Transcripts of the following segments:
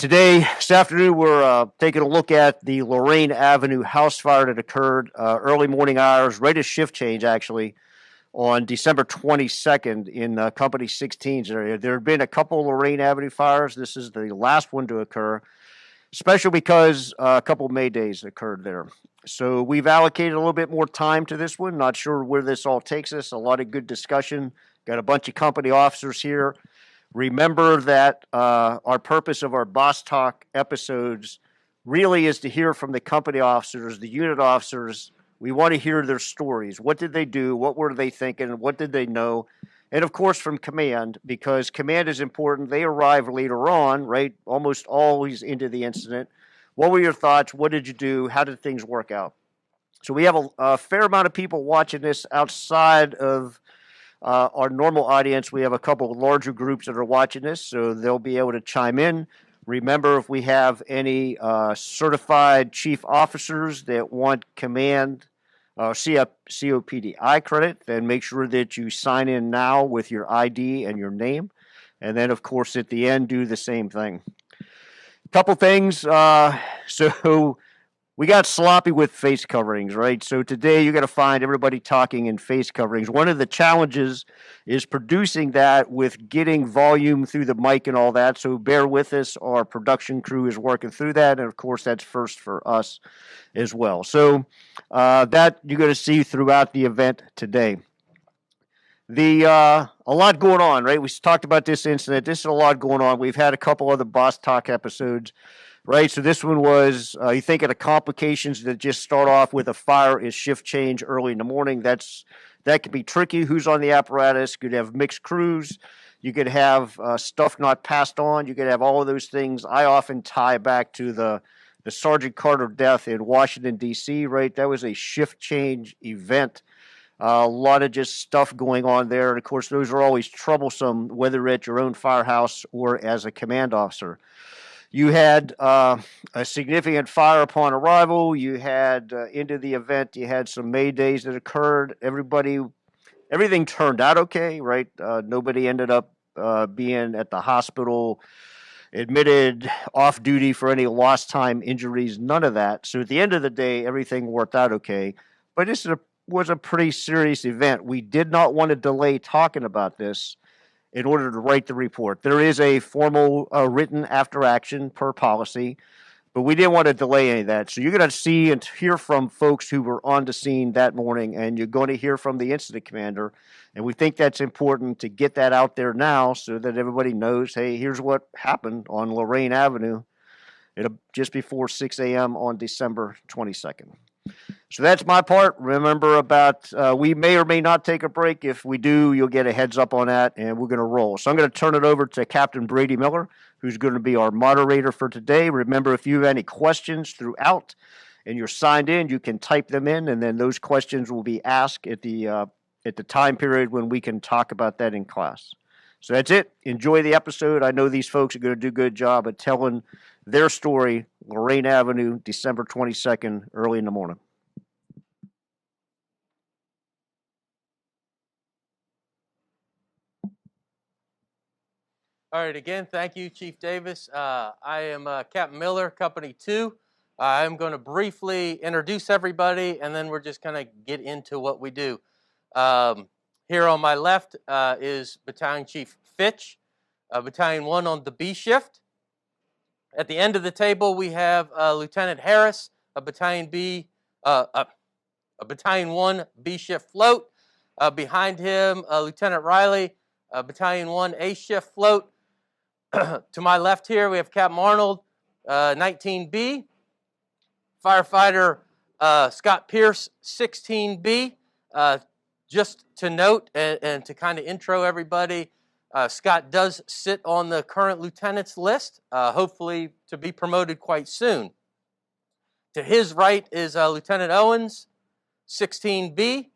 This afternoon, we're taking a look at the Lorain Avenue house fire that occurred early morning hours, right as shift change, actually, on December 22nd in Company 16's area. There have been a couple Lorain Avenue fires. This is the last one to occur, especially because a couple May days occurred there. So we've allocated a little bit more time to this one. Not sure where this all takes us. A lot of good discussion. Got a bunch of company officers here. Remember that our purpose of our Boss Talk episodes really is to hear from the company officers, the unit officers. We want to hear their stories. What did they do? What were they thinking? What did they know? And of course, from command, because command is important. They arrive later on, right? Almost always into the incident. What were your thoughts? What did you do? How did things work out? So we have a fair amount of people watching this outside of our normal audience. We have a couple of larger groups that are watching this, so they'll be able to chime in. Remember, if we have any certified chief officers that want command COPDI credit, then make sure that you sign in now with your ID and your name. And then, of course, at the end, do the same thing. A couple things. So we got sloppy with face coverings, right? So today you got to find everybody talking in face coverings. One of the challenges is producing that with getting volume through the mic and all that. So bear with us. Our production crew is working through that. And of course, that's first for us as well. So that you're going to see throughout the event today. A lot going on, right? We talked about this incident. This is a lot going on. We've had a couple other Boss Talk episodes. Right, so this one was, you think of the complications that just start off with a fire is shift change early in the morning. That could be tricky. Who's on the apparatus? You could have mixed crews. You could have stuff not passed on. You could have all of those things. I often tie back to the Sergeant Carter death in Washington, D.C., right? That was a shift change event. A lot of just stuff going on there. And, of course, those are always troublesome, whether at your own firehouse or as a command officer. You had a significant fire upon arrival. You had into the event. You had some May days that occurred. Everything turned out okay, right? Nobody ended up being at the hospital, admitted off duty for any lost time injuries. None of that. So at the end of the day, everything worked out okay. But this was a pretty serious event. We did not want to delay talking about this in order to write the report. There is a formal written after action per policy, but we didn't want to delay any of that. So you're going to see and hear from folks who were on the scene that morning, and you're going to hear from the incident commander. And we think that's important to get that out there now so that everybody knows, hey, here's what happened on Lorain Avenue just before 6 a.m. on December 22nd. So that's my part. Remember we may or may not take a break. If we do, you'll get a heads up on that, and we're going to roll. So I'm going to turn it over to Captain Brady Miller, who's going to be our moderator for today. Remember, if you have any questions throughout and you're signed in, you can type them in, and then those questions will be asked at the time period when we can talk about that in class. So that's it. Enjoy the episode. I know these folks are going to do a good job at telling their story, Lorain Avenue, December 22nd, early in the morning. All right, again, thank you, Chief Davis. I am Captain Miller, Company 2. I'm going to briefly introduce everybody, and then we're just going to get into what we do. Here on my left is Battalion Chief Fitch, Battalion 1 on the B shift. At the end of the table, we have Lieutenant Harris, a Battalion 1 B shift float. Behind him, Lieutenant Riley, Battalion 1 A shift float. To my left here, we have Captain Arnold, 19B. Firefighter Scott Pierce, 16B. Just to note and to kind of intro everybody, Scott does sit on the current lieutenant's list, hopefully to be promoted quite soon. To his right is Lieutenant Owens, 16B,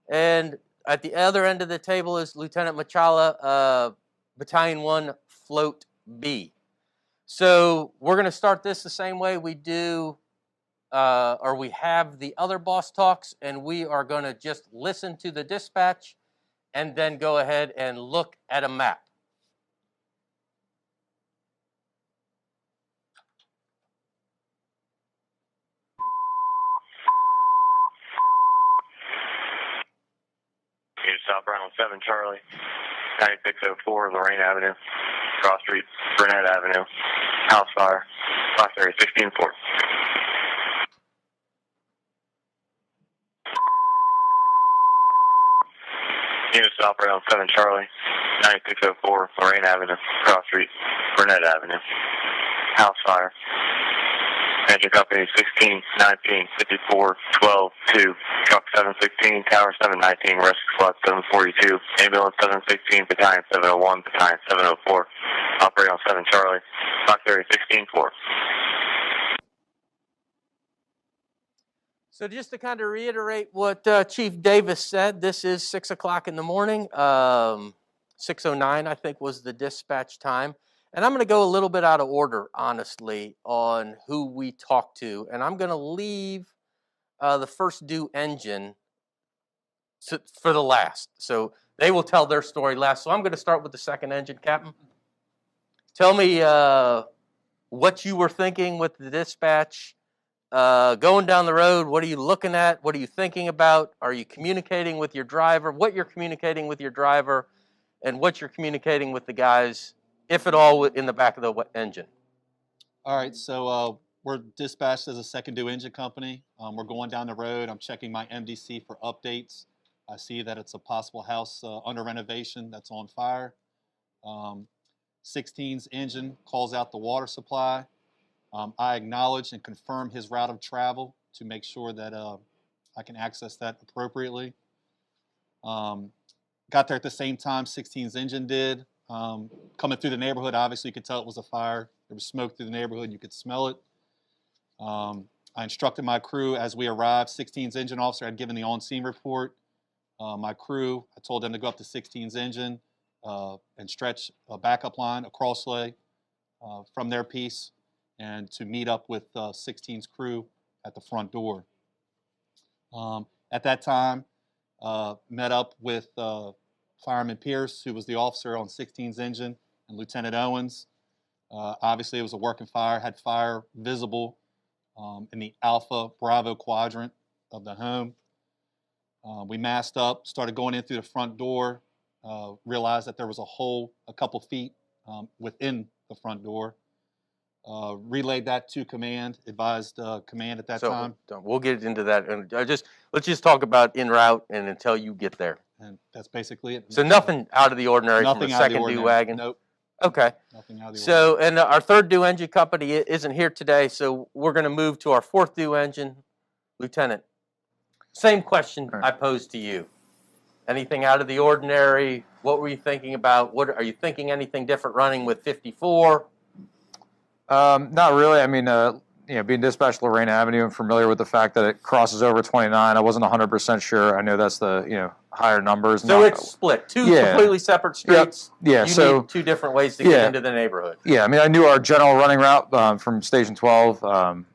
and at the other end of the table is Lieutenant Machala, Battalion 1, Float B. So we're going to start this the same way we do, or we have the other boss talks, and we are going to just listen to the dispatch and then go ahead and look at a map. South Brown 7 Charlie, 9604 Lorain Avenue, Cross Street, Burnett Avenue, house fire, Class Area 16-4. Unit South Brown 7 Charlie, 9604 Lorain Avenue, Cross Street, Burnett Avenue, house fire. Engine Company 16, 19, 54, 12, 2, Truck 716, Tower 719, Rescue Squad 742, Ambulance 716, Battalion 701, Battalion 704, Operate on 7 Charlie, Fox Area 16-4. So just to kind of reiterate what Chief Davis said, this is 6 o'clock in the morning. 6:09, I think, was the dispatch time. And I'm going to go a little bit out of order, honestly, on who we talk to. And I'm going to leave the first due engine for the last. So they will tell their story last. So I'm going to start with the second engine, Captain. Tell me what you were thinking with the dispatch. Going down the road, what are you looking at? What are you thinking about? Are you communicating with your driver? What you're communicating with your driver, and what you're communicating with the guys, if at all, in the back of the engine. All right, so we're dispatched as a second due engine company. We're going down the road. I'm checking my MDC for updates. I see that it's a possible house under renovation that's on fire. 16's engine calls out the water supply. I acknowledge and confirm his route of travel to make sure that I can access that appropriately. Got there at the same time 16's engine did. Coming through the neighborhood, obviously you could tell it was a fire. There was smoke through the neighborhood. You could smell it. I instructed my crew as we arrived. 16's engine officer had given the on-scene report. My crew, I told them to go up to 16's engine and stretch a backup line, a crosslay from their piece, and to meet up with 16's crew at the front door. At that time, met up with Fireman Pierce, who was the officer on 16's engine, and Lieutenant Owens. Obviously, it was a working fire, had fire visible in the Alpha Bravo quadrant of the home. We masked up, started going in through the front door, realized that there was a hole a couple feet within the front door. Relayed that to command, advised command at that time. We'll get into that. And let's just talk about en route and until you get there. And that's basically it. So nothing out of the ordinary from the Nothing out of the second due ordinary. wagon? Nope. Okay. Nothing out of the So, ordinary. and our third due engine company isn't here today, so we're going to move to our fourth due engine. Lieutenant, same question I posed to you. Anything out of the ordinary? What were you thinking about? What are you thinking anything different running with 54? Not really. I mean, being dispatched Lorain Avenue, I'm familiar with the fact that it crosses over 29. I wasn't 100% sure. I know that's the, higher numbers. So it's split. Two completely separate streets. Yep. Yeah. You need two different ways to get into the neighborhood. Yeah. I mean, I knew our general running route from Station 12.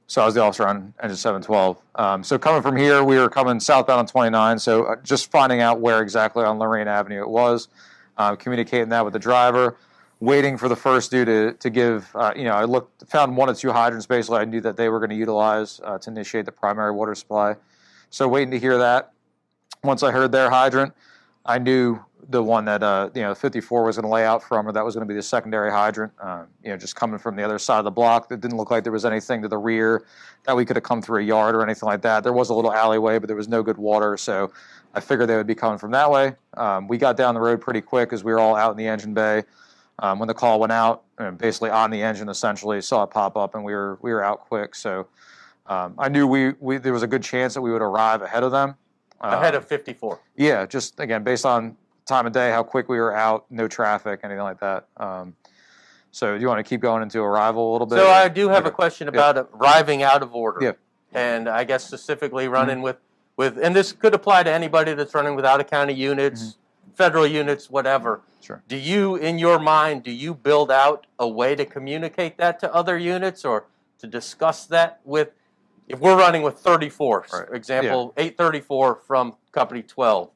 So I was the officer on Engine 712. So coming from here, we were coming southbound on 29. So just finding out where exactly on Lorain Avenue it was, communicating that with the driver. Waiting for the first due to give, I found one or two hydrants basically I knew that they were going to utilize to initiate the primary water supply. So waiting to hear that. Once I heard their hydrant, I knew the one that, 54 was going to lay out from, or that was going to be the secondary hydrant, just coming from the other side of the block. It didn't look like there was anything to the rear that we could have come through a yard or anything like that. There was a little alleyway, but there was no good water, so I figured they would be coming from that way. We got down the road pretty quick as we were all out in the engine bay. When the call went out, basically on the engine, essentially saw it pop up, and we were out quick. So I knew there was a good chance that we would arrive ahead of them. Ahead of 54. Yeah, just again based on time of day, how quick we were out, no traffic, anything like that. So do you want to keep going into arrival a little bit? So I do have a question about arriving out of order. Yeah. And I guess specifically running with, and this could apply to anybody that's running with out-of-county units, federal units, whatever. Sure. Do you, in your mind, do you build out a way to communicate that to other units or to discuss that with, if we're running with 34, for example, 834 from Company 12,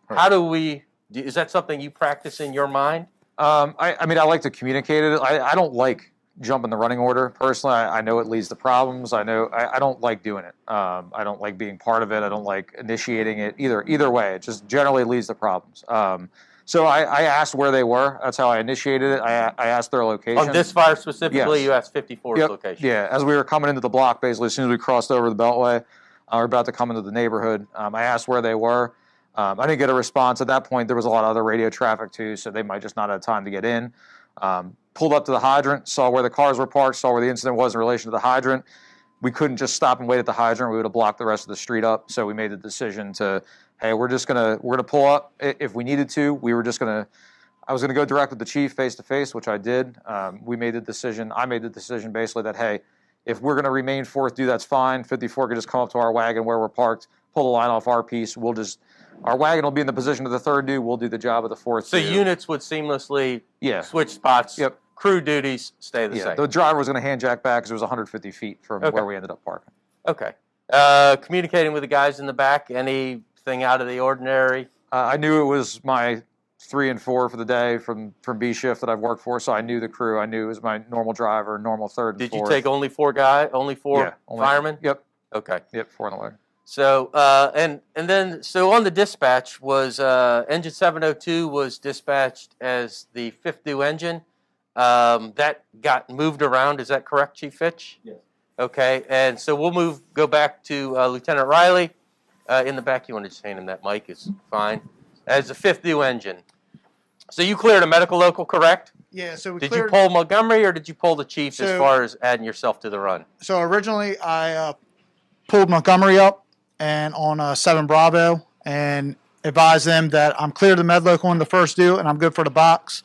how do we, is that something you practice in your mind? I mean, I like to communicate it. I don't like jumping the running order personally. I know it leads to problems. I know I don't like doing it. I don't like being part of it. I don't like initiating it either way. It just generally leads to problems. So I asked where they were. That's how I initiated it. I asked their location. On this fire specifically, you asked 54's Yep. location. Yeah, as we were coming into the block, basically, as soon as we crossed over the Beltway, we we're about to come into the neighborhood. I asked where they were. I didn't get a response. At that point, there was a lot of other radio traffic, too, so they might just not have time to get in. Pulled up to the hydrant, saw where the cars were parked, saw where the incident was in relation to the hydrant. We couldn't just stop and wait at the hydrant. We would have blocked the rest of the street up, so we made the decision to, hey, we're gonna pull up if we needed to. I was gonna go direct with the chief face to face, which I did. We made the decision. I made the decision basically that, hey, if we're gonna remain fourth due, that's fine. 54 could just come up to our wagon where we're parked, pull the line off our piece. Our wagon will be in the position of the third due. We'll do the job of the fourth So due. units would seamlessly switch spots. Yep. Crew duties stay the same. The driver was going to hand jack back because it was 150 feet from where we ended up parking. Okay. Communicating with the guys in the back, anything out of the ordinary? I knew it was my 3 and 4 for the day from B shift that I've worked for, so I knew the crew. I knew it was my normal driver, normal third and fourth. Did you take only four firemen? Yep. Okay. Yep, 4 in the wagon. So and then on the dispatch was engine 702 was dispatched as the fifth due engine. That got moved around. Is that correct, Chief Fitch? Yes. Okay, and so we'll go back to Lieutenant Riley. In the back, you want to just hand him that mic, is fine. As the fifth due engine. So you cleared a medical local, correct? Yeah, so we Did cleared. you pull Montgomery or did you pull the chief as So- far as adding yourself to the run? So originally I pulled Montgomery up and on 7 Bravo and advised them that I'm clear to the med local in the first due and I'm good for the box.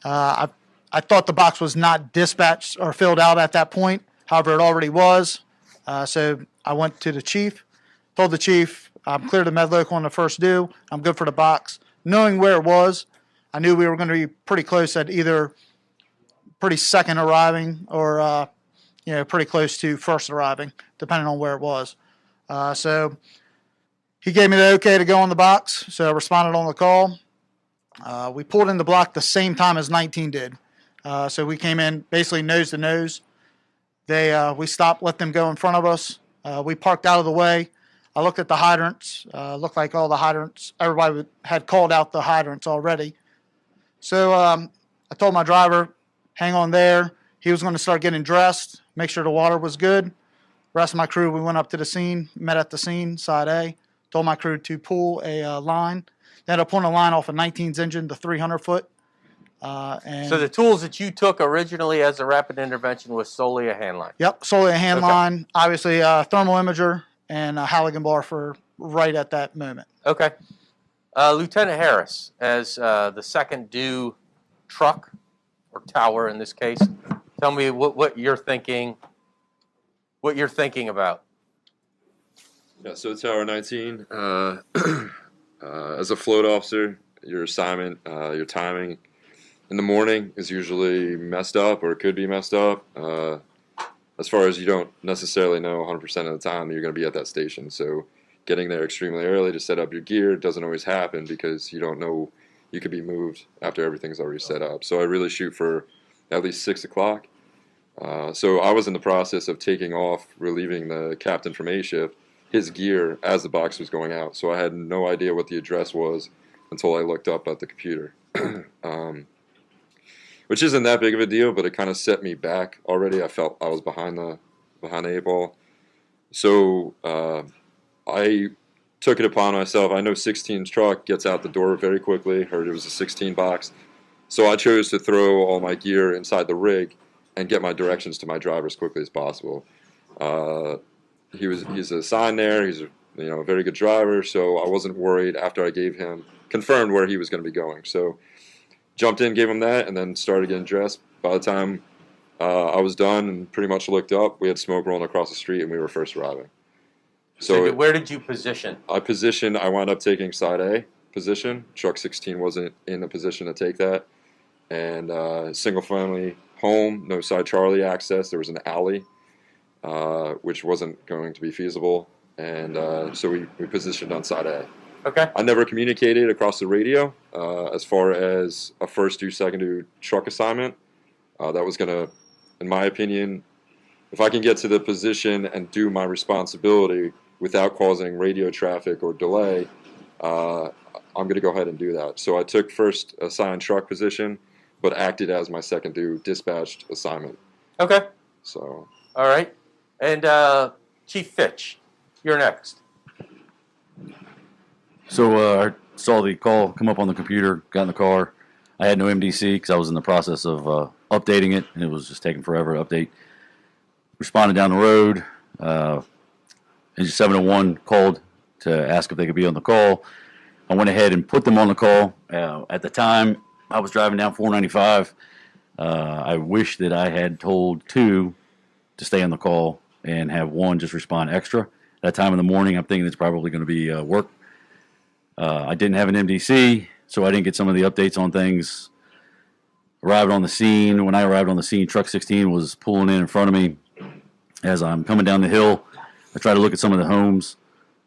I thought the box was not dispatched or filled out at that point. However, it already was. So I went to the chief, told the chief I'm clear to the med local in the first due. I'm good for the box. Knowing where it was, I knew we were going to be pretty close at either pretty second arriving or pretty close to first arriving, depending on where it was. So he gave me the okay to go on the box, so I responded on the call. We pulled in the block the same time as 19 did. So we came in basically nose to nose. We stopped, let them go in front of us. We parked out of the way. I looked at the hydrants. Looked like all the hydrants, everybody had called out the hydrants already. So I told my driver, hang on there. He was going to start getting dressed, make sure the water was good. Rest of my crew, we went up to the scene, met at the scene, side A. Told my crew to pull a line. They ended up pulling a line off of 19's engine, the 300 foot. So the tools that you took originally as a rapid intervention was solely a hand line? Yep, solely a hand line. Obviously, thermal imager and a Halligan bar for right at that moment. Okay. Lieutenant Harris, as the second due truck, or tower in this case, tell me what you're thinking. What you're thinking about. Yeah, so Tower 19, as a float officer, your assignment, your timing in the morning is usually messed up or could be messed up. As far as you don't necessarily know 100% of the time that you're going to be at that station. So getting there extremely early to set up your gear doesn't always happen because you don't know you could be moved after everything's already set up. So I really shoot for at least 6 o'clock. So I was in the process of taking off, relieving the captain from A shift, his gear as the box was going out. So I had no idea what the address was until I looked up at the computer. Which isn't that big of a deal, but it kind of set me back already. I felt I was behind the 8 ball. So I took it upon myself. I know 16's truck gets out the door very quickly. Heard it was a 16 box. So I chose to throw all my gear inside the rig and get my directions to my driver as quickly as possible. He's assigned there. He's a very good driver, so I wasn't worried after I confirmed where he was going to be going. So jumped in, gave him that, and then started getting dressed. By the time I was done and pretty much looked up, we had smoke rolling across the street, and we were first arriving. So where did you position? I wound up taking side A position. Truck 16 wasn't in a position to take that. And single-family home, no side Charlie access. There was an alley, which wasn't going to be feasible. And so we positioned on side A. Okay. I never communicated across the radio as far as a first due, second due truck assignment. That was going to, in my opinion, if I can get to the position and do my responsibility without causing radio traffic or delay, I'm going to go ahead and do that. So I took first assigned truck position, but acted as my second due dispatched assignment. Okay. So. All right. And Chief Fitch, you're next. So I saw the call come up on the computer, got in the car. I had no MDC because I was in the process of updating it, and it was just taking forever to update. Responded down the road. Engine 701 called to ask if they could be on the call. I went ahead and put them on the call. At the time, I was driving down 495. I wish that I had told 2 to stay on the call and have 1 just respond extra. At that time in the morning, I'm thinking it's probably going to be work. I didn't have an MDC, so I didn't get some of the updates on things. Arrived on the scene. When I arrived on the scene, truck 16 was pulling in front of me. As I'm coming down the hill, I try to look at some of the homes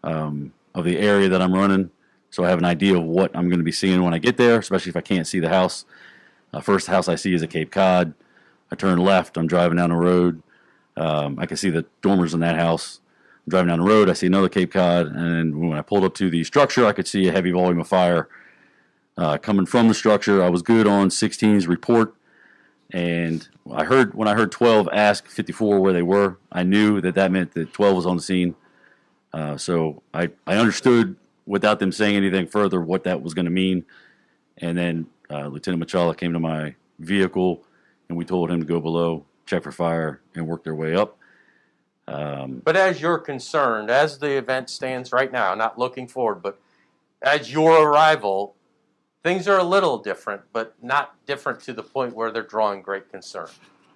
of the area that I'm running, so I have an idea of what I'm going to be seeing when I get there, especially if I can't see the house. First house I see is a Cape Cod. I turn left. I'm driving down the road. I can see the dormers in that house. I'm driving down the road. I see another Cape Cod, and when I pulled up to the structure, I could see a heavy volume of fire coming from the structure. I was good on 16's report, and when I heard 12 ask 54 where they were, I knew that meant that 12 was on the scene. So I understood without them saying anything further what that was going to mean. And then Lieutenant Machala came to my vehicle, and we told him to go below, check for fire, and work their way up. But as you're concerned, as the event stands right now, not looking forward, but as your arrival, things are a little different, but not different to the point where they're drawing great concern.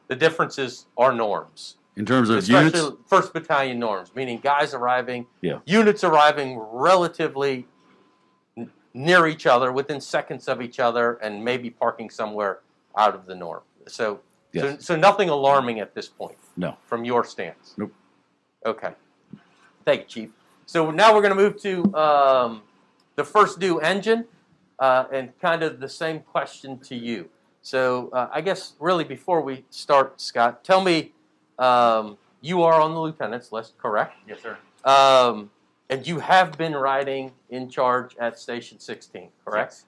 The differences are norms. In terms of especially units? 1st Battalion norms, meaning guys arriving, Yeah. units arriving relatively near each other, within seconds of each other, and maybe parking somewhere out of the norm. So, Yes. so nothing alarming at this point. No. From your stance. Nope. Okay. Thank you, Chief. So now we're going to move to the first due engine, and kind of the same question to you. So I guess really before we start, Scott, tell me, you are on the lieutenant's list, correct? Yes, sir. And you have been riding in charge at Station 16, correct? Yes.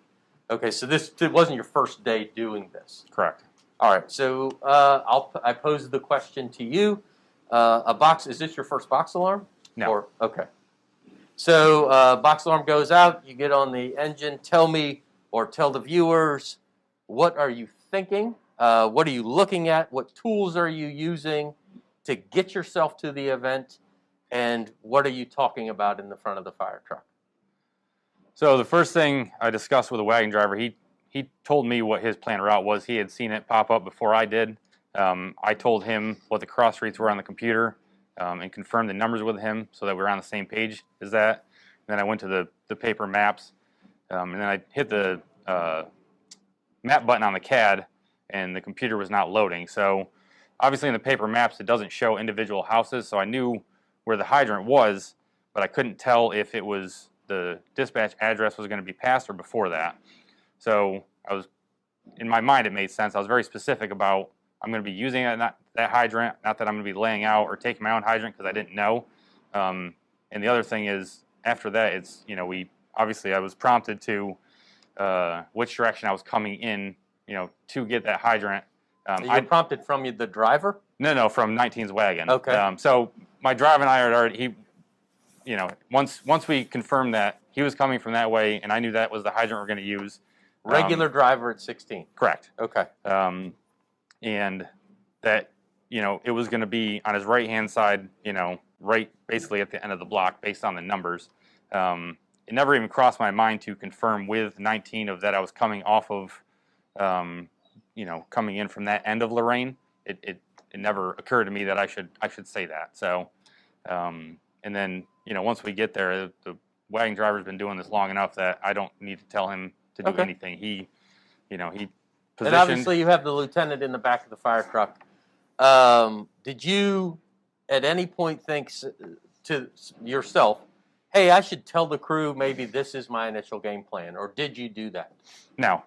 Okay, so it wasn't your first day doing this. Correct. All right, so I pose the question to you. Is this your first box alarm? No. Okay. So box alarm goes out, you get on the engine. Tell me, or tell the viewers, what are you thinking? What are you looking at? What tools are you using to get yourself to the event? And what are you talking about in the front of the fire truck? So the first thing I discussed with the wagon driver, he told me what his planned route was. He had seen it pop up before I did. I told him what the cross streets were on the computer and confirmed the numbers with him so that we were on the same page as that. And then I went to the paper maps, and then I hit the map button on the CAD, and the computer was not loading. So obviously in the paper maps it doesn't show individual houses, so I knew where the hydrant was, but I couldn't tell if it was the dispatch address was going to be passed or before that. So in my mind it made sense. I was very specific about I'm going to be using that hydrant, not that I'm going to be laying out or taking my own hydrant because I didn't know. And the other thing is, after that, it's, I was prompted to which direction I was coming in, to get that hydrant. You were prompted from the driver? No, from 19's wagon. Okay. So my driver and I had already, once we confirmed that he was coming from that way, and I knew that was the hydrant we're going to use. Regular driver at 16. Correct. Okay. And that, it was going to be on his right-hand side, right basically at the end of the block based on the numbers. It never even crossed my mind to confirm with 19 of that I was coming off of, coming in from that end of Lorain. It never occurred to me that I should say that. So, and then once we get there, the wagon driver's been doing this long enough that I don't need to tell him to do anything. He positioned. And obviously, you have the lieutenant in the back of the fire truck. Did you, at any point, think to yourself, "Hey, I should tell the crew maybe this is my initial game plan," or did you do that? No.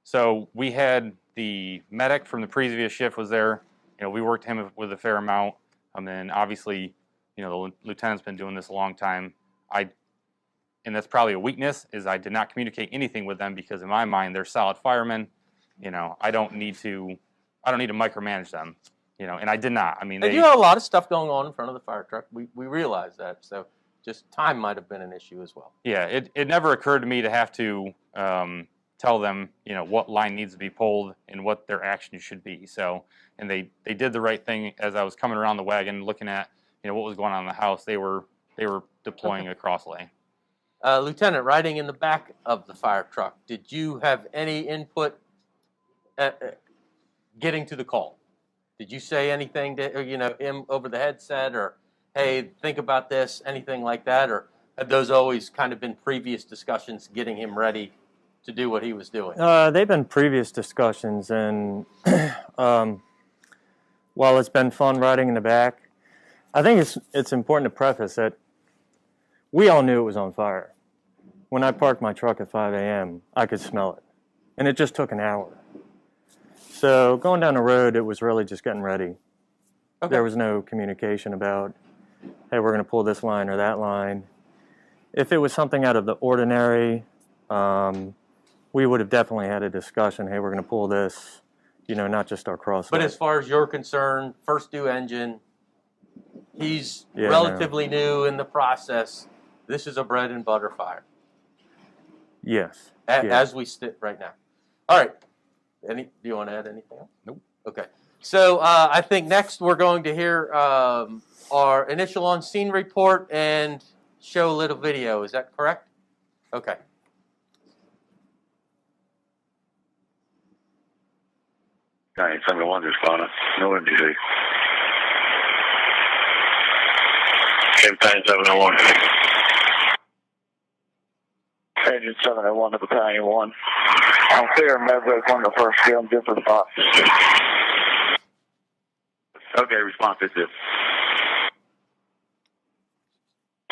So we had the medic from the previous shift was there. We worked him with a fair amount. And then obviously, the lieutenant's been doing this a long time. And that's probably a weakness, is I did not communicate anything with them because in my mind they're solid firemen. I don't need to micromanage them. And I did not. I mean, you had a lot of stuff going on in front of the fire truck. We realized that. So just time might have been an issue as well. Yeah, it never occurred to me to have to tell them, what line needs to be pulled and what their action should be. So, and they did the right thing. As I was coming around the wagon, looking at what was going on in the house, they were deploying a cross lane. Lieutenant, riding in the back of the fire truck, did you have any input at getting to the call? Did you say anything to him over the headset, or hey, think about this, anything like that, or had those always kind of been previous discussions getting him ready to do what he was doing? They've been previous discussions, and while it's been fun riding in the back, I think it's important to preface that we all knew it was on fire. When I parked my truck at 5 a.m., I could smell it, and it just took an hour. So going down the road, it was really just getting ready. Okay. There was no communication about, hey, we're going to pull this line or that line. If it was something out of the ordinary, we would have definitely had a discussion. Hey, we're going to pull this, not just our cross. But as far as you're concerned, first due engine, he's relatively new in the process. This is a bread and butter fire. Yes. As we sit right now. All right. Do you want to add anything else? Nope. Okay. So I think next we're going to hear our initial on-scene report and show a little video. Is that correct? Okay. 971 responding. No MDC. Same time 701. Engine 701 to Battalion 1. I'm clear, Medbrook 1 to first field. I'm good for the box. Okay, response is this.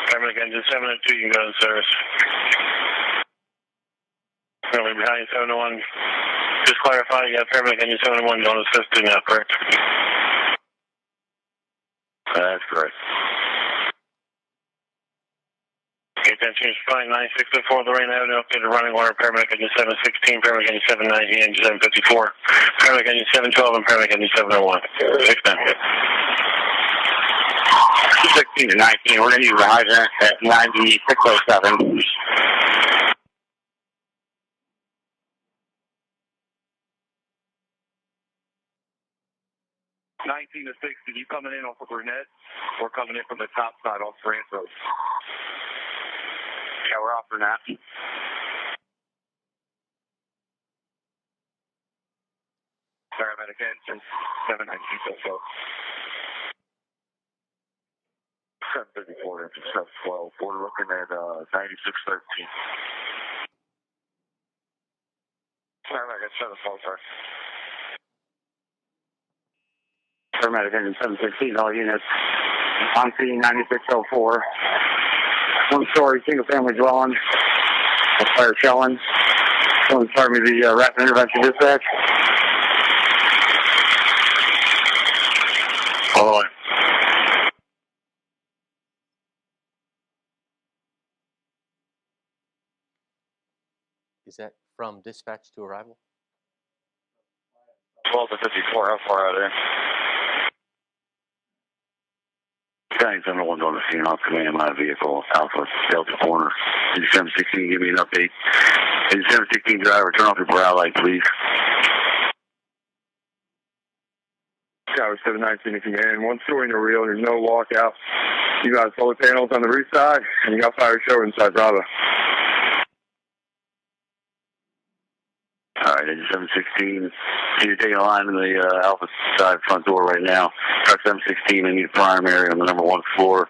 Paramedic Engine 702, you can go to service. Battalion 701. Just clarify, you got Paramedic Engine 701 going to assist now, correct? That's correct. Okay, attention, flying 9604 Lorain Avenue, updated running order, Paramedic Engine 716, Paramedic Engine 790, Engine 754, Paramedic Engine 712, and Paramedic Engine 701. 16 to 19, we're going to use the hydrant at 9607. 19 to 60, you coming in off of Burnett? We're coming in from the top side off Ranch Road. Yeah, we're off Burnett. Paramedic engine 719 754 engine 712. We're looking at 9613. Paramedic 712, sorry. Paramedic engine 716, all units. On scene 9604. One-story, single-family dwelling. Fire shelling. Someone start me the rapid intervention dispatch. All the way. Is that from dispatch to arrival? 12 to 54, how far out of there? Battalion 701 going to scene off command my vehicle, Alpha Delta Corner. Engine 716, give me an update. Engine 716 driver, turn off your brow light, please. Tower 719 if you can. One story in the real, there's no walkout. You got solar panels on the roof side, and you got fire show inside Bravo. All right, engine 716. You're taking a line in the Alpha side front door right now. Truck 716, I need a primary on the number 1 floor.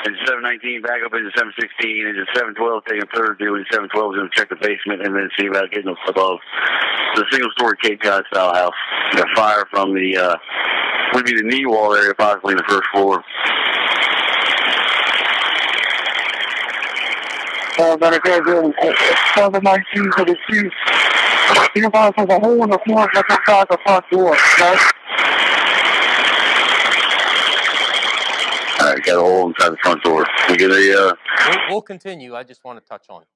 Engine 719, back up engine 716, engine 712, taking third view, engine 712 is going to check the basement and then see about getting above. The single-story Cape Cod style house. Got fire from the, would be the knee wall area, possibly in the first floor. Medical 719 for the chief. You guys have a hole in the floor that's outside the front door, okay? All right, got a hole inside the front door. We get a, We'll continue. I just want to touch on it.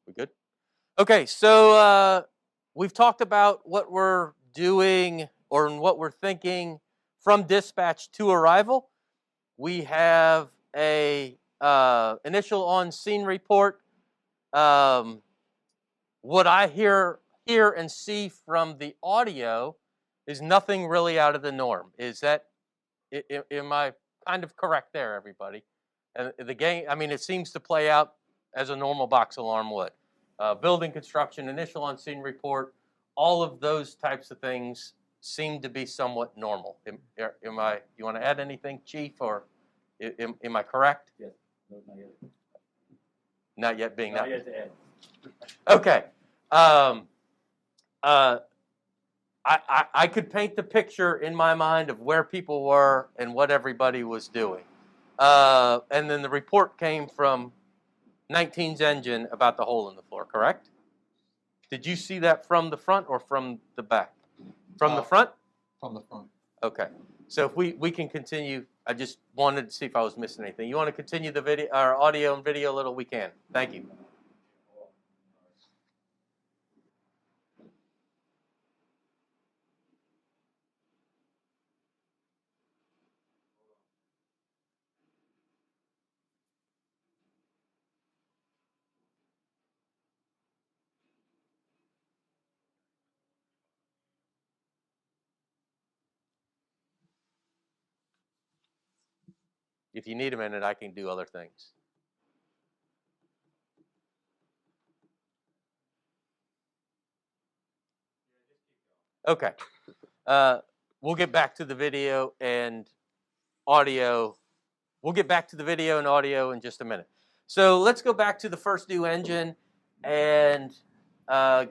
We good? Okay, so we've talked about what we're doing or what we're thinking from dispatch to arrival. We have a initial on-scene report. What I hear and see from the audio is nothing really out of the norm. Is that, am I kind of correct there, everybody? And the game, I mean, it seems to play out as a normal box alarm would. Building construction, initial on-scene report, all of those types of things seem to be somewhat normal. You want to add anything, Chief, or am I correct? Yes. No, not yet. Not yet being Not that. yet to add. Okay. I could paint the picture in my mind of where people were and what everybody was doing. And then the report came from 19's engine about the hole in the floor, correct? Did you see that from the front or from the back? From the front? From the front. Okay. So if we can continue, I just wanted to see if I was missing anything. You want to continue the video, our audio and video a little? We can. Thank you. If you need a minute, I can do other things. Okay. We'll get back to the video and audio. We'll get back to the video and audio in just a minute. So let's go back to the first due engine and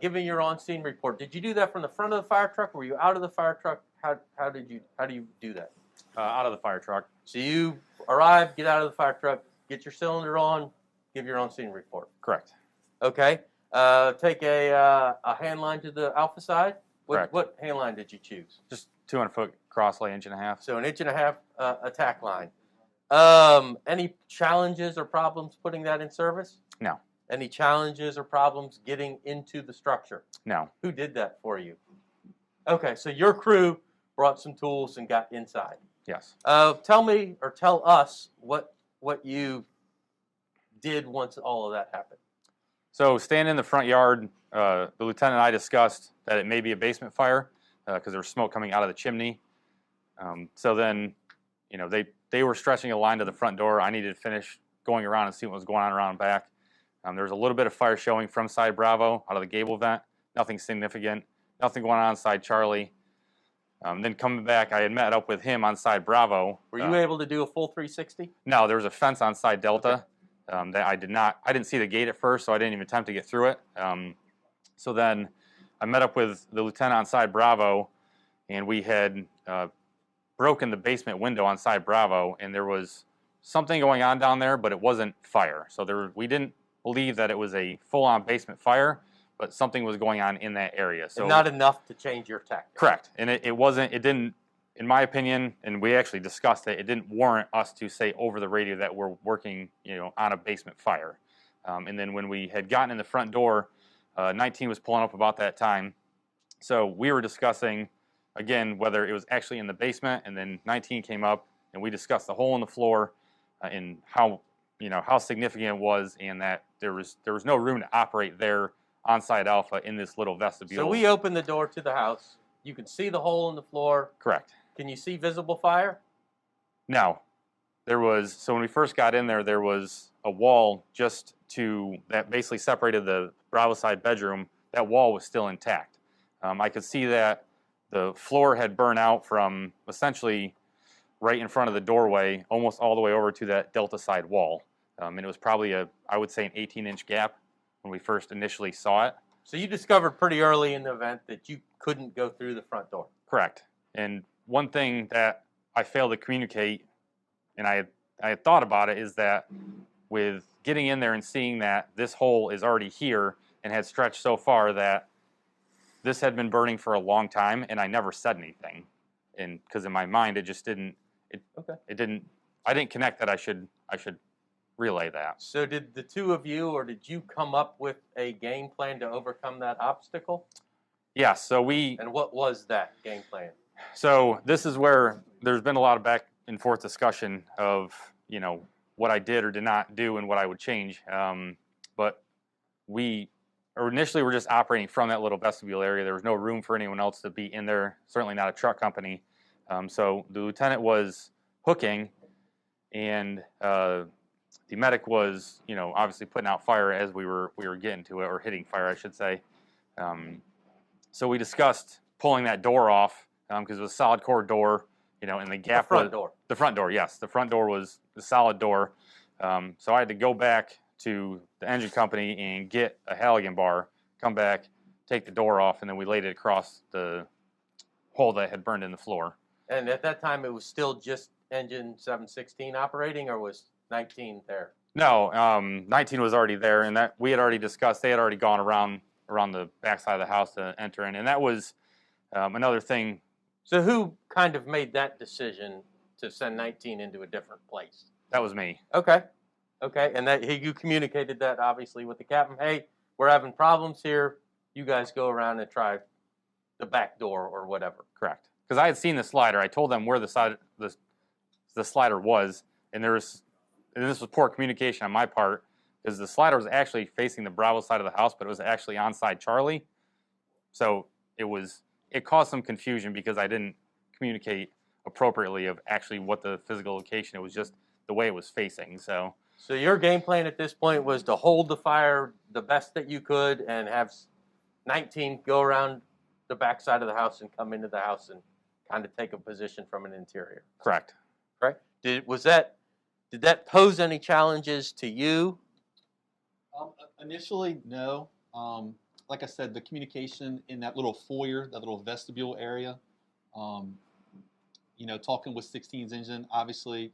give me your on-scene report. Did you do that from the front of the fire truck? Were you out of the fire truck? How do you do that? Out of the fire truck. So you arrive, get out of the fire truck, get your cylinder on, give your on-scene report. Correct. Okay. Take a hand line to the alpha side. Correct. What hand line did you choose? Just 200-foot crosslay, 1.5 inches. So 1.5 inches attack line. Any challenges or problems putting that in service? No. Any challenges or problems getting into the structure? No. Who did that for you? Okay, so your crew brought some tools and got inside. Yes. Tell me or tell us what you did once all of that happened. So standing in the front yard, the lieutenant and I discussed that it may be a basement fire because there was smoke coming out of the chimney. So then, you know, they were stretching a line to the front door. I needed to finish going around and see what was going on around back. There was a little bit of fire showing from side Bravo out of the gable vent. Nothing significant. Nothing going on side Charlie. Then coming back, I had met up with him on side Bravo. Were you able to do a full 360? No, there was a fence on side Delta. Okay. That I didn't see the gate at first, so I didn't even attempt to get through it. So then I met up with the lieutenant on side Bravo, and we had broken the basement window on side Bravo, and there was something going on down there, but it wasn't fire. So we didn't believe that it was a full-on basement fire, but something was going on in that area. So and not enough to change your tactics. Correct, and it didn't, in my opinion, and we actually discussed it, it didn't warrant us to say over the radio that we're working, you know, on a basement fire. And then when we had gotten in the front door, 19 was pulling up about that time. So we were discussing, again, whether it was actually in the basement, and then 19 came up, and we discussed the hole in the floor and how significant it was, and that there was no room to operate there on-site alpha in this little vestibule. So we open the door to the house. You can see the hole in the floor. Correct. Can you see visible fire? No. So when we first got in there, there was a wall that basically separated the Bravo side bedroom. That wall was still intact. I could see that the floor had burned out from essentially right in front of the doorway, almost all the way over to that Delta side wall. And it was probably I would say an 18-inch gap when we first initially saw it. So you discovered pretty early in the event that you couldn't go through the front door. Correct. And one thing that I failed to communicate, and I had thought about it, is that with getting in there and seeing that this hole is already here and had stretched so far that this had been burning for a long time, and I never said anything, and because in my mind it just didn't. I didn't connect that I should relay that. So did the two of you, or did you come up with a game plan to overcome that obstacle? Yeah. So And what was that game plan? So this is where there's been a lot of back and forth discussion of what I did or did not do and what I would change. But we initially were just operating from that little vestibule area. There was no room for anyone else to be in there. Certainly not a truck company. So the lieutenant was hooking, and the medic was, obviously putting out fire as we were getting to it, or hitting fire, I should say. So we discussed pulling that door off because it was a solid core door, and the gap the front door. Yes, the front door was the solid door. So I had to go back to the engine company and get a Halligan bar, come back, take the door off, and then we laid it across the hole that had burned in the floor. And at that time, it was still just engine 716 operating, or was 19 there? No, 19 was already there, and that we had already discussed. They had already gone around the backside of the house to enter in, and that was another thing. So who kind of made that decision to send 19 into a different place? That was me. Okay, and you communicated that obviously with the captain. Hey, we're having problems here. You guys go around and try the back door or whatever. Correct. Because I had seen the slider. I told them where the slider was, and this was poor communication on my part, because the slider was actually facing the Bravo side of the house, but it was actually onside Charlie. So it caused some confusion because I didn't communicate appropriately of actually what the physical location. It was just the way it was facing. So your game plan at this point was to hold the fire the best that you could and have 19 go around the back side of the house and come into the house and kind of take a position from an interior. Correct. Right? Did that pose any challenges to you? Initially, no. Like I said, the communication in that little foyer, that little vestibule area, talking with 16's engine, obviously,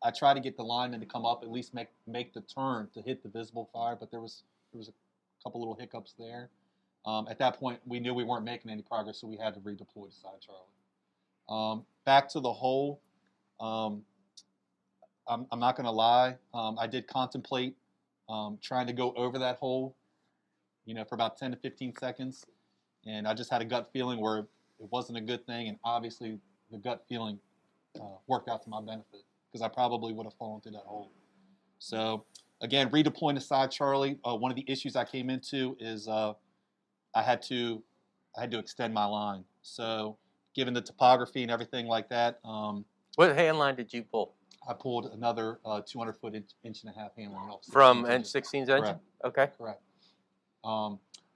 I tried to get the lineman to come up, at least make the turn to hit the visible fire, but there was a couple little hiccups there. At that point, we knew we weren't making any progress, so we had to redeploy to side Charlie. Back to the hole, I'm not going to lie. I did contemplate trying to go over that hole, for about 10 to 15 seconds, and I just had a gut feeling where it wasn't a good thing, and obviously the gut feeling worked out to my benefit, because I probably would have fallen through that hole. So again, redeploying to side Charlie, one of the issues I came into is I had to extend my line. So given the topography and everything like that, what hand line did you pull? I pulled another 200-foot inch and a half hand line off. From N16's engine? Correct. Okay. Correct.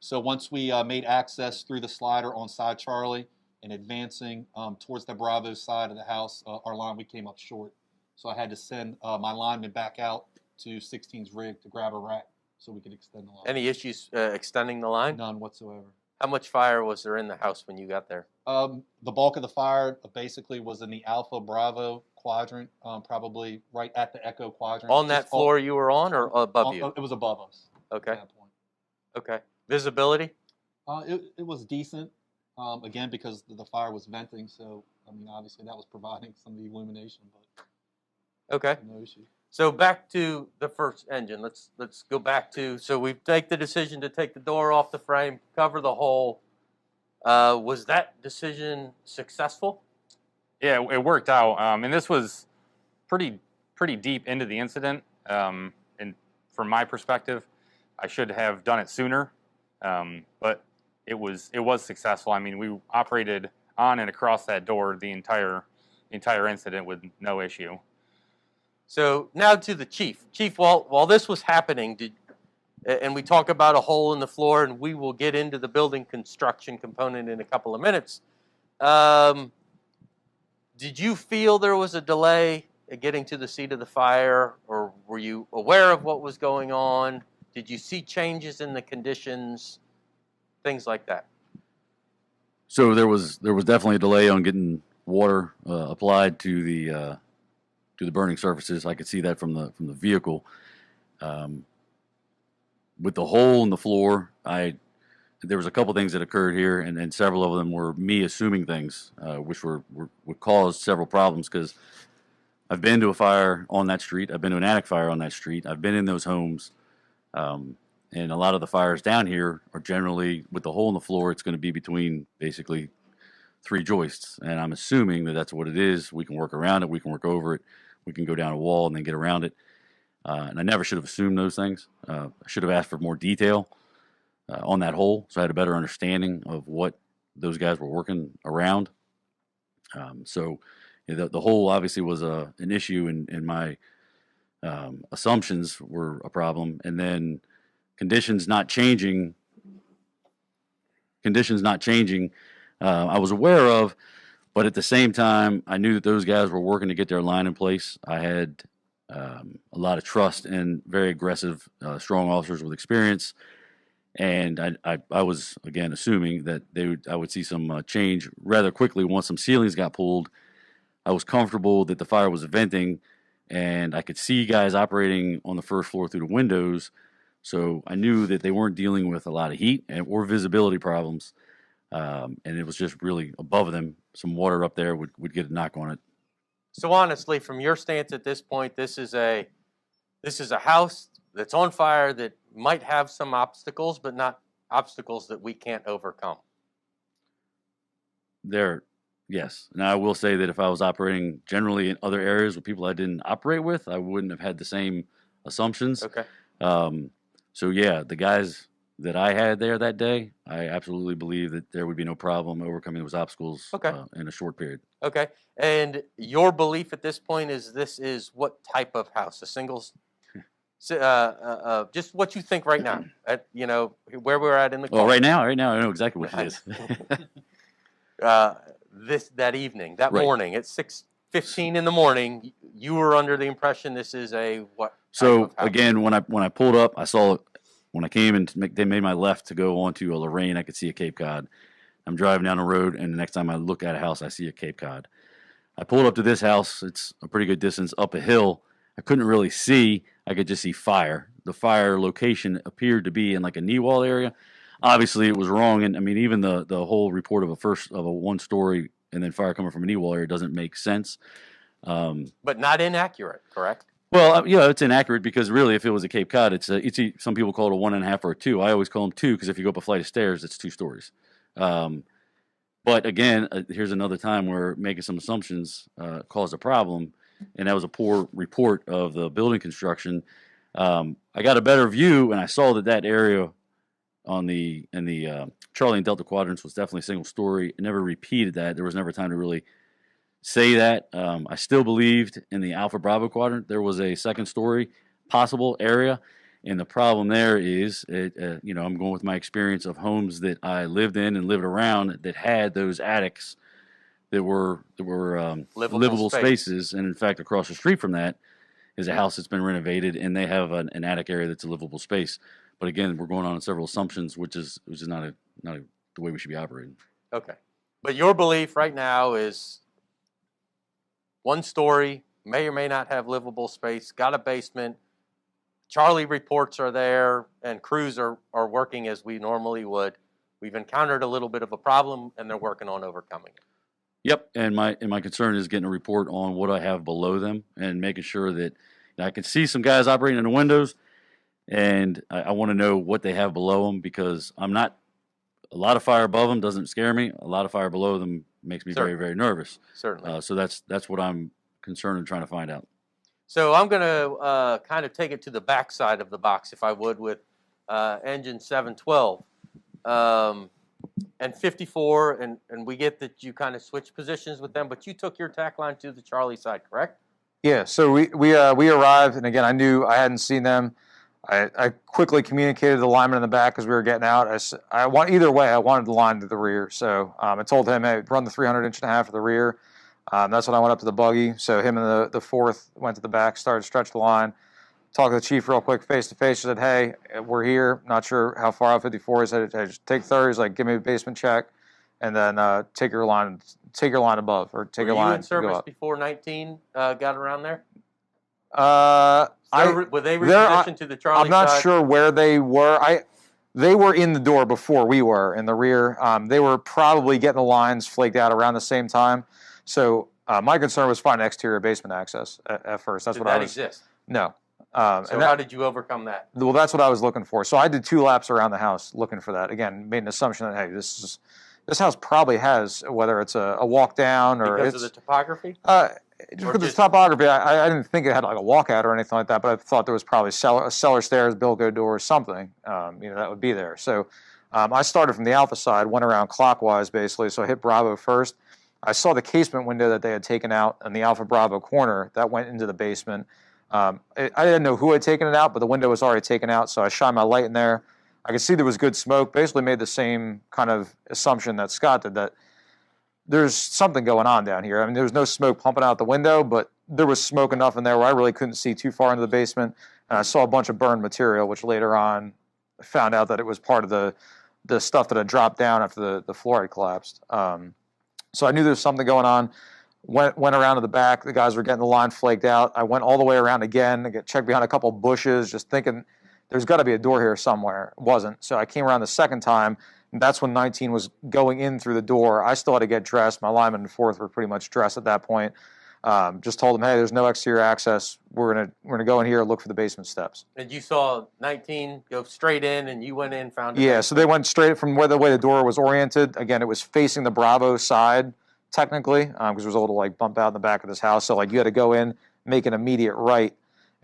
So once we made access through the slider on side Charlie and advancing towards the Bravo side of the house, our line, we came up short. So I had to send my lineman back out to 16's rig to grab a rack so we could extend the line. Any issues extending the line? None whatsoever. How much fire was there in the house when you got there? The bulk of the fire basically was in the Alpha Bravo quadrant, probably right at the Echo quadrant. On that floor you were on, or above you? It was above us. Okay. At that point. Okay. Visibility? It was decent, again, because the fire was venting, so, obviously that was providing some of the illumination, but okay. No issue. So back to the first engine. Let's go back to, so we take the decision to take the door off the frame, cover the hole. Was that decision successful? Yeah, it worked out, and this was pretty deep into the incident. And from my perspective, I should have done it sooner. But it was successful. I mean, we operated on and across that door the entire incident with no issue. So now to the chief. Chief, while this was happening, and we talk about a hole in the floor, and we will get into the building construction component in a couple of minutes. Did you feel there was a delay at getting to the seat of the fire, or were you aware of what was going on? Did you see changes in the conditions, things like that? So there was definitely a delay on getting water applied to the burning surfaces. I could see that from the vehicle. With the hole in the floor, there was a couple things that occurred here, and several of them were me assuming things, which would cause several problems, because I've been to a fire on that street. I've been to an attic fire on that street. I've been in those homes. And a lot of the fires down here are generally, with the hole in the floor, it's going to be between basically 3 joists. And I'm assuming that that's what it is. We can work around it. We can work over it. We can go down a wall and then get around it. And I never should have assumed those things. I should have asked for more detail on that hole, so I had a better understanding of what those guys were working around. So the hole obviously was an issue, and my assumptions were a problem. And then conditions not changing, I was aware of, but at the same time, I knew that those guys were working to get their line in place. I had a lot of trust in very aggressive, strong officers with experience, and I was, again, assuming that I would see some change rather quickly once some ceilings got pulled. I was comfortable that the fire was venting, and I could see guys operating on the first floor through the windows, so I knew that they weren't dealing with a lot of heat or visibility problems, and it was just really above them. Some water up there would get a knock on it. So honestly, from your stance at this point, this is a house that's on fire that might have some obstacles, but not obstacles that we can't overcome. Yes. Now, I will say that if I was operating generally in other areas with people I didn't operate with, I wouldn't have had the same assumptions. Okay. So yeah, the guys that I had there that day, I absolutely believe that there would be no problem overcoming those obstacles in a short period. Okay. And your belief at this point is this is what type of house? A singles? Just what you think right now, at, where we're at in the call. Well, right now, I know exactly what it is. That evening, that morning, at 6:15 in the morning, you were under the impression this is a what? So again, when I pulled up, I saw it. When I came and they made my left to go onto a Lorain, I could see a Cape Cod. I'm driving down the road, and the next time I look at a house, I see a Cape Cod. I pulled up to this house. It's a pretty good distance up a hill. I couldn't really see. I could just see fire. The fire location appeared to be in like a knee wall area. Obviously, it was wrong, and I mean, even the whole report of a 1-story and then fire coming from a knee wall area doesn't make sense. But not inaccurate, correct? Well, it's inaccurate because really, if it was a Cape Cod, it's some people call it a 1.5 or a 2. I always call them 2 because if you go up a flight of stairs, it's 2 stories. But again, here's another time where making some assumptions caused a problem, and that was a poor report of the building construction. I got a better view, and I saw that area in the Charlie and Delta quadrants was definitely single story. It never repeated that. There was never time to really say that. I still believed in the Alpha Bravo quadrant there was a second story possible area, and the problem there is, I'm going with my experience of homes that I lived in and lived around that had those attics that were livable spaces, and in fact, across the street from that is a house that's been renovated, and they have an attic area that's a livable space. But again, we're going on several assumptions, which is not the way we should be operating. Okay, but your belief right now is 1 story, may or may not have livable space, got a basement. Charlie reports are there, and crews are working as we normally would. We've encountered a little bit of a problem, and they're working on overcoming it. Yep, and my concern is getting a report on what I have below them and making sure that I can see some guys operating in the windows, and I want to know what they have below them, because a lot of fire above them doesn't scare me. A lot of fire below them makes me very, very nervous. Certainly. So that's what I'm concerned and trying to find out. So I'm going to kind of take it to the back side of the box, if I would, with engine 712. and 54, and we get that you kind of switched positions with them, but you took your tack line to the Charlie side, correct? Yeah, so we arrived, and again, I knew I hadn't seen them. I quickly communicated to the lineman in the back as we were getting out. I want either way. I wanted the line to the rear, so I told him, "Hey, run the 300.5 to the rear." That's when I went up to the buggy. So him and the fourth went to the back, started to stretch the line. Talked to the chief real quick, face to face. She said, "Hey, we're here. Not sure how far out 54." He said, "Hey, just take third." He's like, "Give me a basement check, and then take your line above, or take your line." Were you in service before 19 got around there? Were they repositioned to the Charlie side? I'm not sure where they were. They were in the door before we were in the rear. They were probably getting the lines flaked out around the same time. So my concern was finding exterior basement access at first. That's Did what that I was. exist? No. So how did you overcome that? Well, that's what I was looking for. So I did 2 laps around the house looking for that. Again, made an assumption that, hey, this house probably has, whether it's a walk down or because of the topography. Just because of the topography, I didn't think it had like a walkout or anything like that, but I thought there was probably a cellar stairs, bilgo door, or something. That would be there. So I started from the Alpha side, went around clockwise basically. So I hit Bravo first. I saw the casement window that they had taken out in the Alpha Bravo corner that went into the basement. I didn't know who had taken it out, but the window was already taken out, so I shined my light in there. I could see there was good smoke. Basically made the same kind of assumption that Scott did, that there's something going on down here. I mean, there was no smoke pumping out the window, but there was smoke enough in there where I really couldn't see too far into the basement. And I saw a bunch of burned material, which later on I found out that it was part of the stuff that had dropped down after the floor had collapsed. So I knew there was something going on. Went around to the back. The guys were getting the line flaked out. I went all the way around again. I checked behind a couple of bushes, just thinking there's got to be a door here somewhere. It wasn't. So I came around the second time. And that's when 19 was going in through the door. I still had to get dressed. My lineman and fourth were pretty much dressed at that point. Just told them, hey, there's no exterior access. We're gonna go in here and look for the basement steps. And you saw 19 go straight in, and you went in, found it. Yeah, so they went straight from the way the door was oriented. Again, it was facing the Bravo side, technically, because there was a little like bump out in the back of this house. So like you had to go in, make an immediate right,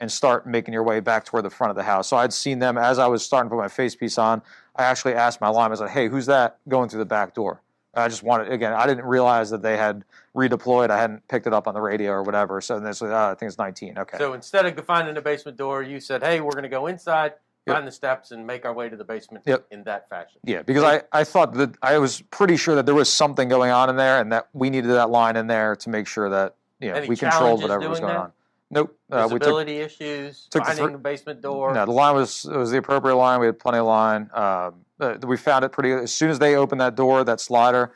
and start making your way back toward the front of the house. So I'd seen them as I was starting to put my face piece on. I actually asked my lineman, I said, hey, who's that going through the back door? I just wanted, again, I didn't realize that they had redeployed. I hadn't picked it up on the radio or whatever. So they said, I think it's 19. Okay. So instead of finding the basement door, you said, hey, we're going to go inside, find the steps, and make our way to the basement in that fashion. Yeah, because I thought that I was pretty sure that there was something going on in there and that we needed that line in there to make sure that we controlled whatever was going on. Nope. Visibility issues, finding the basement door. No, the line was the appropriate line. We had plenty of line. We found it pretty. As soon as they opened that door, that slider,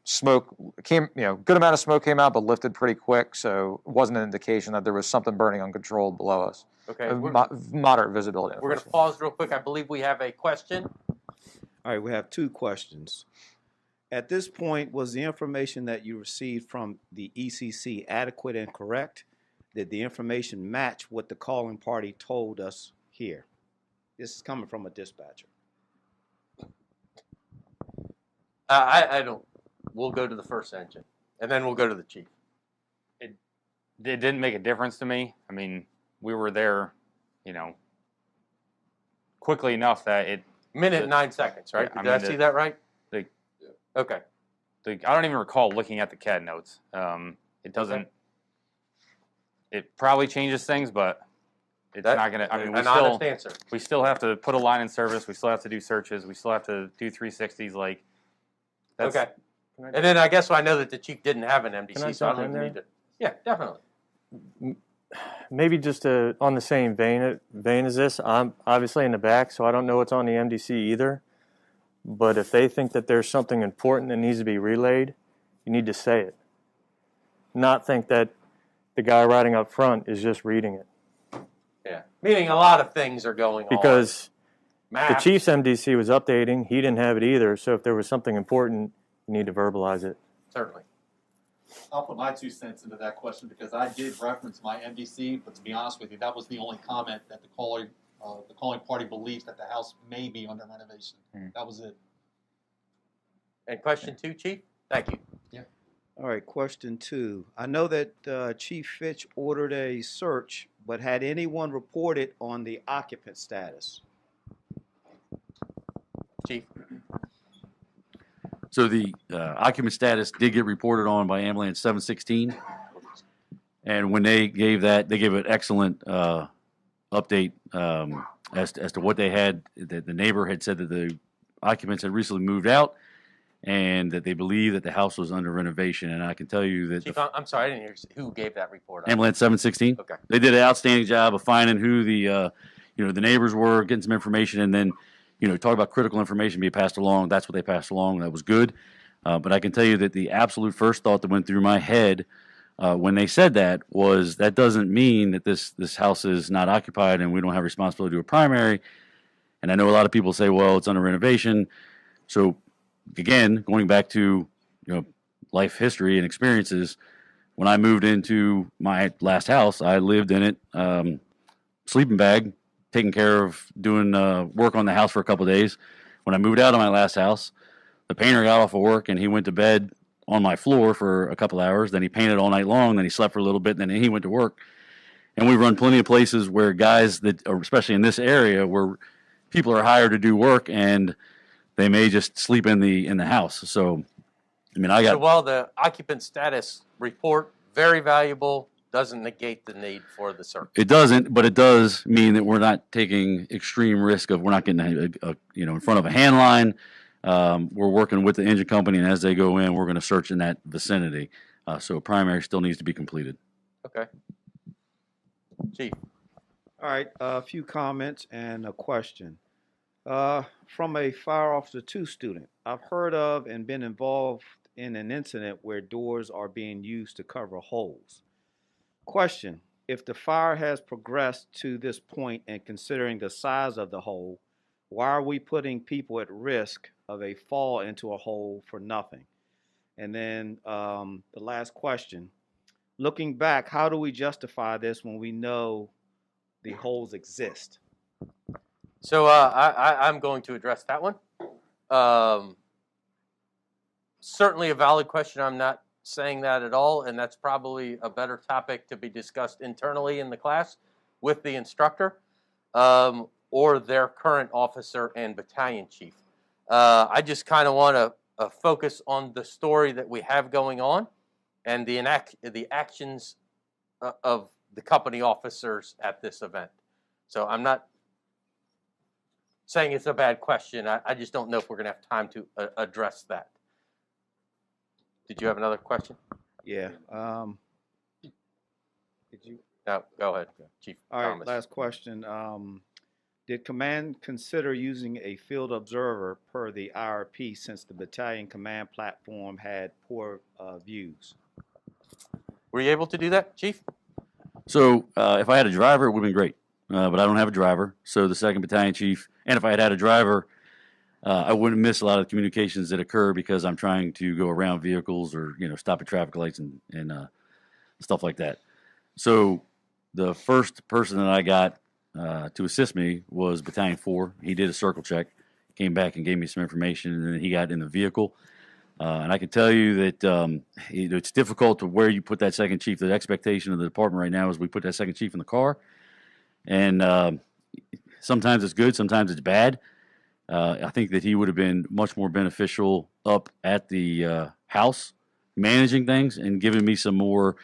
smoke came. Good amount of smoke came out, but lifted pretty quick. So it wasn't an indication that there was something burning uncontrolled below us. Okay. Moderate visibility. We're going to pause real quick. I believe we have a question. All right, we have 2 questions. At this point, was the information that you received from the ECC adequate and correct? Did the information match what the calling party told us here? This is coming from a dispatcher. I don't. We'll go to the first engine, and then we'll go to the chief. It didn't make a difference to me. I mean, we were there, quickly enough that it. Minute and 9 seconds, right? Did I see that right? Okay. I don't even recall looking at the CAD notes. It doesn't. Okay. It probably changes things, but it's not going to. I mean, honest answer. We still have to put a line in service. We still have to do searches. We still have to do 360s. Okay. And then I guess I know that the chief didn't have an MDC, so I don't need to. Yeah, definitely. Maybe just on the same vein as this. I'm obviously in the back, so I don't know what's on the MDC either. But if they think that there's something important that needs to be relayed, you need to say it. Not think that the guy riding up front is just reading it. Yeah, meaning a lot of things are going on. Because the chief's MDC was updating. He didn't have it either. So if there was something important, you need to verbalize it. Certainly. I'll put my 2 cents into that question because I did reference my MDC, but to be honest with you, that was the only comment that the calling party believes that the house may be under renovation. That was it. And question 2, Chief? Thank you. Yeah. All right, question 2. I know that Chief Fitch ordered a search, but had anyone reported on the occupant status? Chief. So the occupant status did get reported on by ambulance 716, and when they gave that, they gave an excellent update as to what they had. That the neighbor had said that the occupants had recently moved out, and that they believe that the house was under renovation. And I can tell you that Chief, I'm sorry, I didn't hear who gave that report. ambulance 716. Okay. They did an outstanding job of finding who the the neighbors were, getting some information, and then talk about critical information being passed along. That's what they passed along. That was good. But I can tell you that the absolute first thought that went through my head when they said that was, that doesn't mean that this house is not occupied and we don't have responsibility to a primary. And I know a lot of people say, well, it's under renovation. So again, going back to life history and experiences, when I moved into my last house, I lived in it, sleeping bag, taking care of doing work on the house for a couple of days. When I moved out of my last house, the painter got off of work and he went to bed on my floor for a couple hours. Then he painted all night long. Then he slept for a little bit. Then he went to work. And we run plenty of places where guys that, especially in this area, where people are hired to do work and they may just sleep in the house. So, I mean, So while the occupant status report, very valuable, doesn't negate the need for the search. It doesn't, but it does mean that we're not taking extreme risk of, we're not getting in front of a hand line. We're working with the engine company, and as they go in, we're going to search in that vicinity. So primary still needs to be completed. Okay. Chief. All right, a few comments and a question. From a Fire Officer 2 student, I've heard of and been involved in an incident where doors are being used to cover holes. Question, if the fire has progressed to this point and considering the size of the hole, why are we putting people at risk of a fall into a hole for nothing? And then the last question, looking back, how do we justify this when we know the holes exist? So I'm going to address that one. Certainly a valid question. I'm not saying that at all, and that's probably a better topic to be discussed internally in the class with the instructor or their current officer and battalion chief. I just kind of want to focus on the story that we have going on and the actions of the company officers at this event. So I'm not saying it's a bad question. I just don't know if we're going to have time to address that. Did you have another question? Yeah. Did you? No, go ahead, Chief All right, Thomas. last question. Did command consider using a field observer per the IRP since the battalion command platform had poor views? Were you able to do that, Chief? So if I had a driver, it would have been great. But I don't have a driver. So the 2nd Battalion Chief, and if I had a driver, I wouldn't miss a lot of the communications that occur because I'm trying to go around vehicles or, stop at traffic lights and stuff like that. So the first person that I got to assist me was Battalion 4. He did a circle check, came back and gave me some information, and then he got in the vehicle. And I can tell you that it's difficult to where you put that 2nd chief. The expectation of the department right now is we put that 2nd chief in the car. And sometimes it's good, sometimes it's bad. I think that he would have been much more beneficial up at the house, managing things and giving me some more,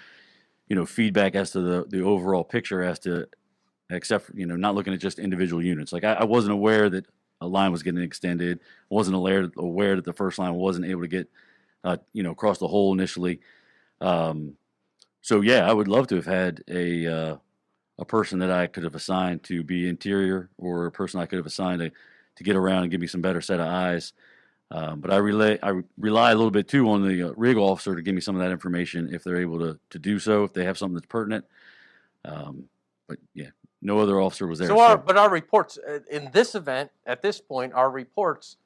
feedback as to the overall picture, as to, except for, not looking at just individual units. Like I wasn't aware that a line was getting extended. I wasn't aware that the first line wasn't able to get, across the hole initially. So yeah, I would love to have had a person that I could have assigned to be interior, or a person I could have assigned to get around and give me some better set of eyes. But I rely a little bit too on the rig officer to give me some of that information if they're able to do so, if they have something that's pertinent. But yeah, no other officer was there. So but our reports in this event, at this point, our reports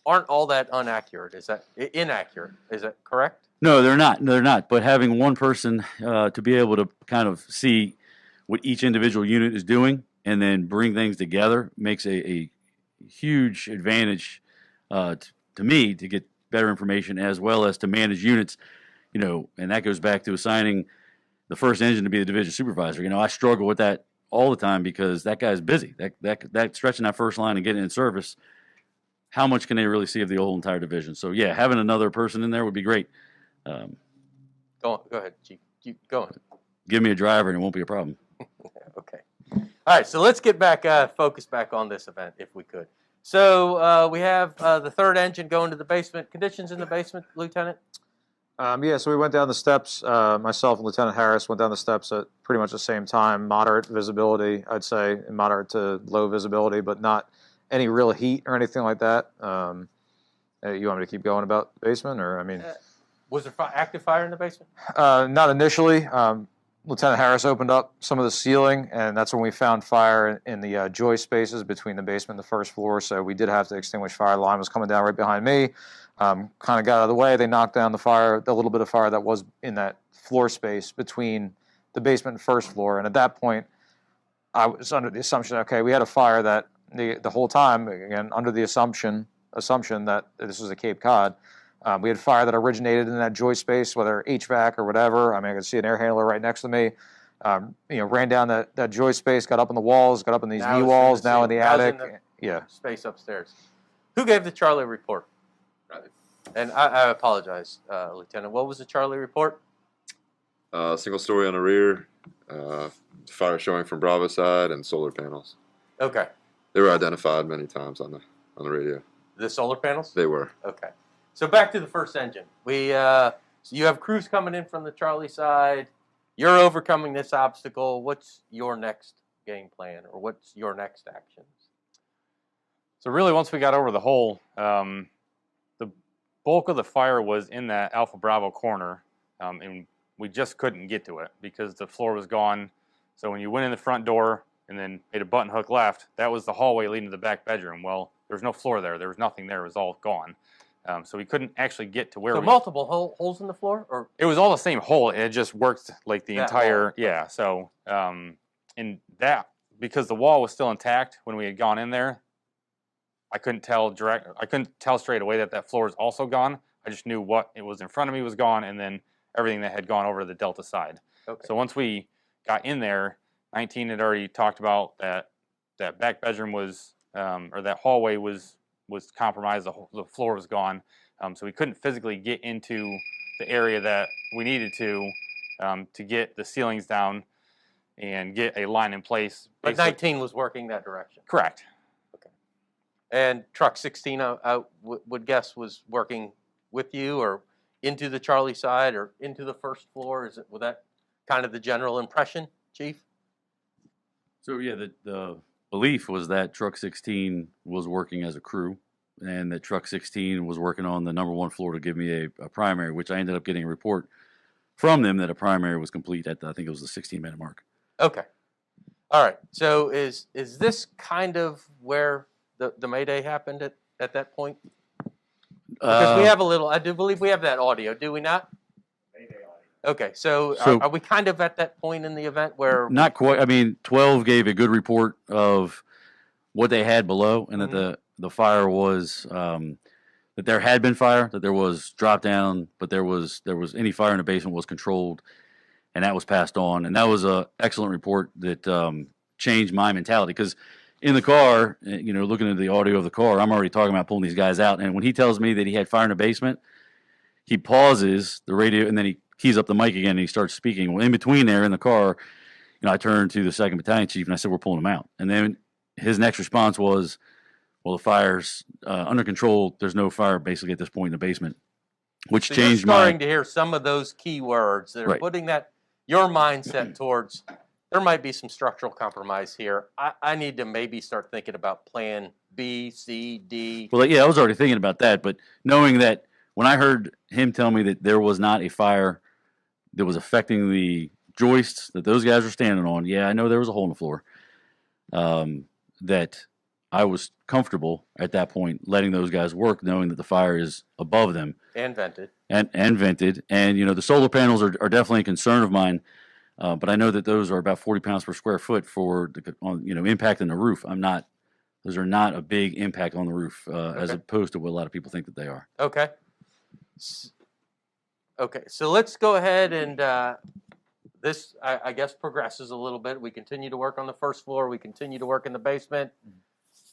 aren't all that inaccurate. Is that inaccurate? Is that correct? No, they're not. They're not. But having one person to be able to kind of see what each individual unit is doing and then bring things together makes a huge advantage to me to get better information, as well as to manage units, and that goes back to assigning the first engine to be the division supervisor. I struggle with that all the time because that guy's busy. That stretching that first line and getting in service, how much can they really see of the whole entire division? So yeah, having another person in there would be great. Go ahead, Chief. Keep going. Give me a driver and it won't be a problem. Okay. All right, so let's get back, focus back on this event if we could. So we have the third engine going to the basement. Conditions in the basement, Lieutenant? Yeah, so we went down the steps. Myself and Lieutenant Harris went down the steps at pretty much the same time. Moderate visibility, I'd say, and moderate to low visibility, but not any real heat or anything like that. You want me to keep going about the basement, or I mean, Was there active fire in the basement? not initially. Lieutenant Harris opened up some of the ceiling, and that's when we found fire in the joist spaces between the basement and the first floor. So we did have to extinguish fire. The line was coming down right behind me. Kind of got out of the way. They knocked down the fire, the little bit of fire that was in that floor space between the basement and first floor. And at that point, I was under the assumption, okay, we had a fire that the whole time, again, under the assumption that this was a Cape Cod. We had fire that originated in that joist space, whether HVAC or whatever. I mean, I could see an air handler right next to me. Ran down that joist space, got up in the walls, got up in these knee walls, now in the attic. Yeah. Space upstairs. Who gave the Charlie report? And I apologize, Lieutenant. What was the Charlie report? Single story on the rear, fire showing from Bravo side, and solar panels. Okay. They were identified many times on the radio. The solar panels? They were. Okay. So back to the first engine. So you have crews coming in from the Charlie side. You're overcoming this obstacle. What's your next game plan, or what's your next actions? So really, once we got over the hole, the bulk of the fire was in that Alpha Bravo corner, and we just couldn't get to it because the floor was gone. So when you went in the front door and then made a button hook left, that was the hallway leading to the back bedroom. Well, there was no floor there. There was nothing there. It was all gone. So we couldn't actually get to where So multiple holes in the floor? Or it was all the same hole. It just worked like the entire, wall. yeah. So, and that, because the wall was still intact when we had gone in there, I couldn't tell straight away that floor is also gone. I just knew what it was in front of me was gone, and then everything that had gone over to the Delta side. Okay. So once we got in there, 19 had already talked about that back bedroom was, or that hallway was compromised. The floor was gone, so we couldn't physically get into the area that we needed to get the ceilings down and get a line in place. But 19 was working that direction. Correct. Okay. And truck 16, I would guess, was working with you, or into the Charlie side, or into the first floor. Was that kind of the general impression, Chief? So yeah, the belief was that truck 16 was working as a crew, and that truck 16 was working on the number one floor to give me a primary, which I ended up getting a report from them that a primary was complete at I think it was the 16-minute mark. Okay. All right. So is this kind of where the Mayday happened at that point? Because we have a little, I do believe we have that audio, do we not? Okay, so are we kind of at that point in the event where... Not quite. I mean, 12 gave a good report of what they had below, and that the fire was, that there had been fire, that there was drop down, but there was any fire in the basement was controlled, and that was passed on. And that was an excellent report that changed my mentality, because in the car, looking at the audio of the car, I'm already talking about pulling these guys out. And when he tells me that he had fire in the basement, he pauses the radio, and then he keys up the mic again, and he starts speaking. Well, in between there in the car, I turned to the 2nd Battalion Chief, and I said, we're pulling them out. And then his next response was, well, the fire's under control. There's no fire basically at this point in the basement, which so changed you're starting to hear some of those key words that are putting your mindset towards, there might be some structural compromise here. I need to maybe start thinking about plan B, C, D. Well, yeah, I was already thinking about that, but knowing that when I heard him tell me that there was not a fire that was affecting the joists that those guys were standing on, yeah, I know there was a hole in the floor, that I was comfortable at that point letting those guys work, knowing that the fire is above them. And vented. And vented. And, the solar panels are definitely a concern of mine, but I know that those are about 40 pounds per square foot for, impacting the roof. Those are not a big impact on the roof, as opposed to what a lot of people think that they are. Okay. Okay, so let's go ahead and this, I guess, progresses a little bit. We continue to work on the first floor. We continue to work in the basement.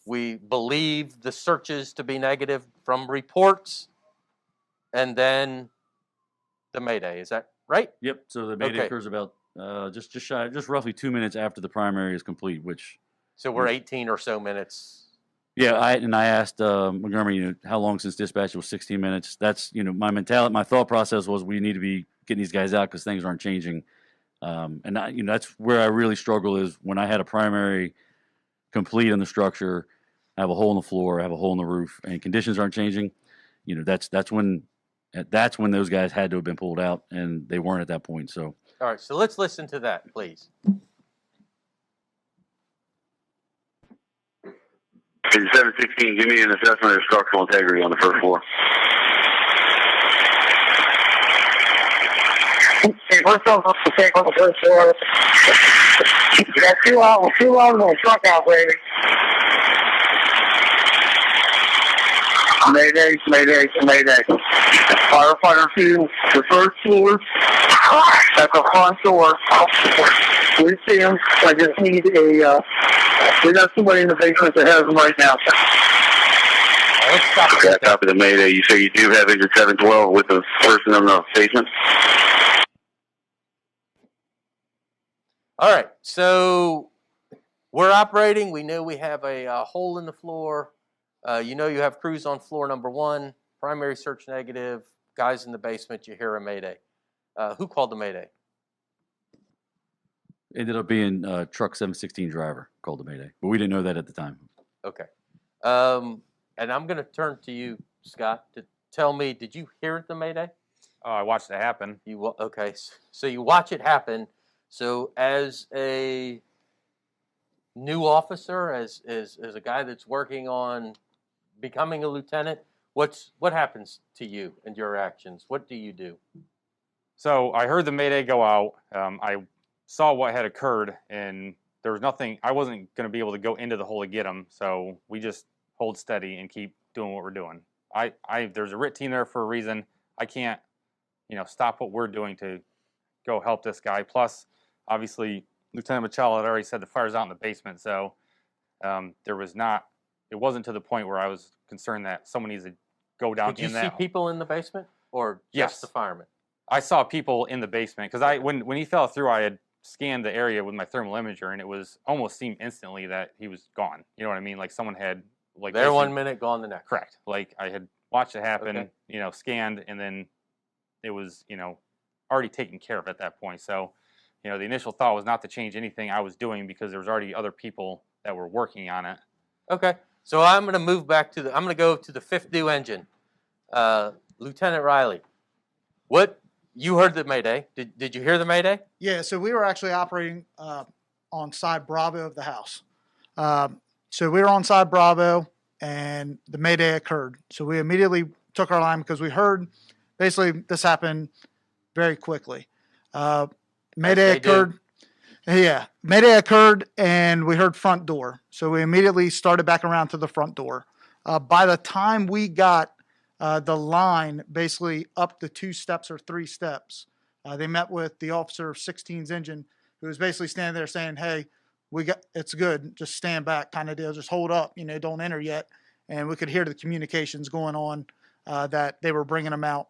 We believe the searches to be negative from reports, and then the Mayday. Is that right? Yep. So the Mayday Okay. occurs about just shy, just roughly 2 minutes after the primary is complete. Which So we're 18 or so minutes. yeah, I asked Montgomery, how long since dispatch? It was 16 minutes. That's my mentality, my thought process was we need to be getting these guys out because things aren't changing. And that's where I really struggle is when I had a primary complete in the structure, I have a hole in the floor, I have a hole in the roof, and conditions aren't changing. That's when those guys had to have been pulled out, and they weren't at that point. So All right, so let's listen to that, please. 716, give me an assessment of structural integrity on the first floor. Okay, we're still going to take on the first floor. You got two hours on the truck out, baby. Mayday, mayday, mayday. Firefighter 2, the first floor. At the front door. We see him. I just need we got somebody in the basement that has him right now. Let's stop. Okay, copy the mayday. You say you do have engine 712 with the person in the basement? All right, so we're operating. We know we have a hole in the floor. You have crews on floor number 1, primary search negative, guys in the basement, you hear a mayday. Who called the mayday? ended up being truck 716 driver called the mayday, but we didn't know that at the time. Okay. And I'm going to turn to you, Scott, to tell me, did you hear the mayday? Oh, I watched it happen. Okay, so you watch it happen. So as a new officer, as a guy that's working on becoming a lieutenant, what happens to you and your actions? What do you do? So I heard the mayday go out. I saw what had occurred, and there was nothing. I wasn't going to be able to go into the hole to get him, so we just hold steady and keep doing what we're doing. There's a RIT team there for a reason. I can't, stop what we're doing to go help this guy. Plus, obviously, Lieutenant Machado had already said the fire's out in the basement, so it wasn't to the point where I was concerned that someone needs to go down Did you in that. see people in the basement, or just Yes. the firemen? I saw people in the basement because when he fell through, I had scanned the area with my thermal imager, and it was almost seemed instantly that he was gone. You know what I mean? Like someone had There 1 minute, gone the next. Correct. Like I had watched it happen, Okay. Scanned, and then it was, already taken care of at that point. So, the initial thought was not to change anything I was doing because there was already other people that were working on it. Okay, so I'm going to move back I'm going to go to the 5th due engine. Lieutenant Riley, you heard the mayday. Did you hear the mayday? Yeah, so we were actually operating on side Bravo of the house. So we were on side Bravo, and the mayday occurred. So we immediately took our line because we heard, basically, this happened very quickly. Mayday occurred. Yeah, mayday occurred, and we heard front door. So we immediately started back around to the front door. By the time we got the line basically up the 2 steps or 3 steps, they met with the officer of 16's engine, who was basically standing there saying, "Hey, it's good. Just stand back," kind of deal. Just hold up. Don't enter yet. And we could hear the communications going on that they were bringing them out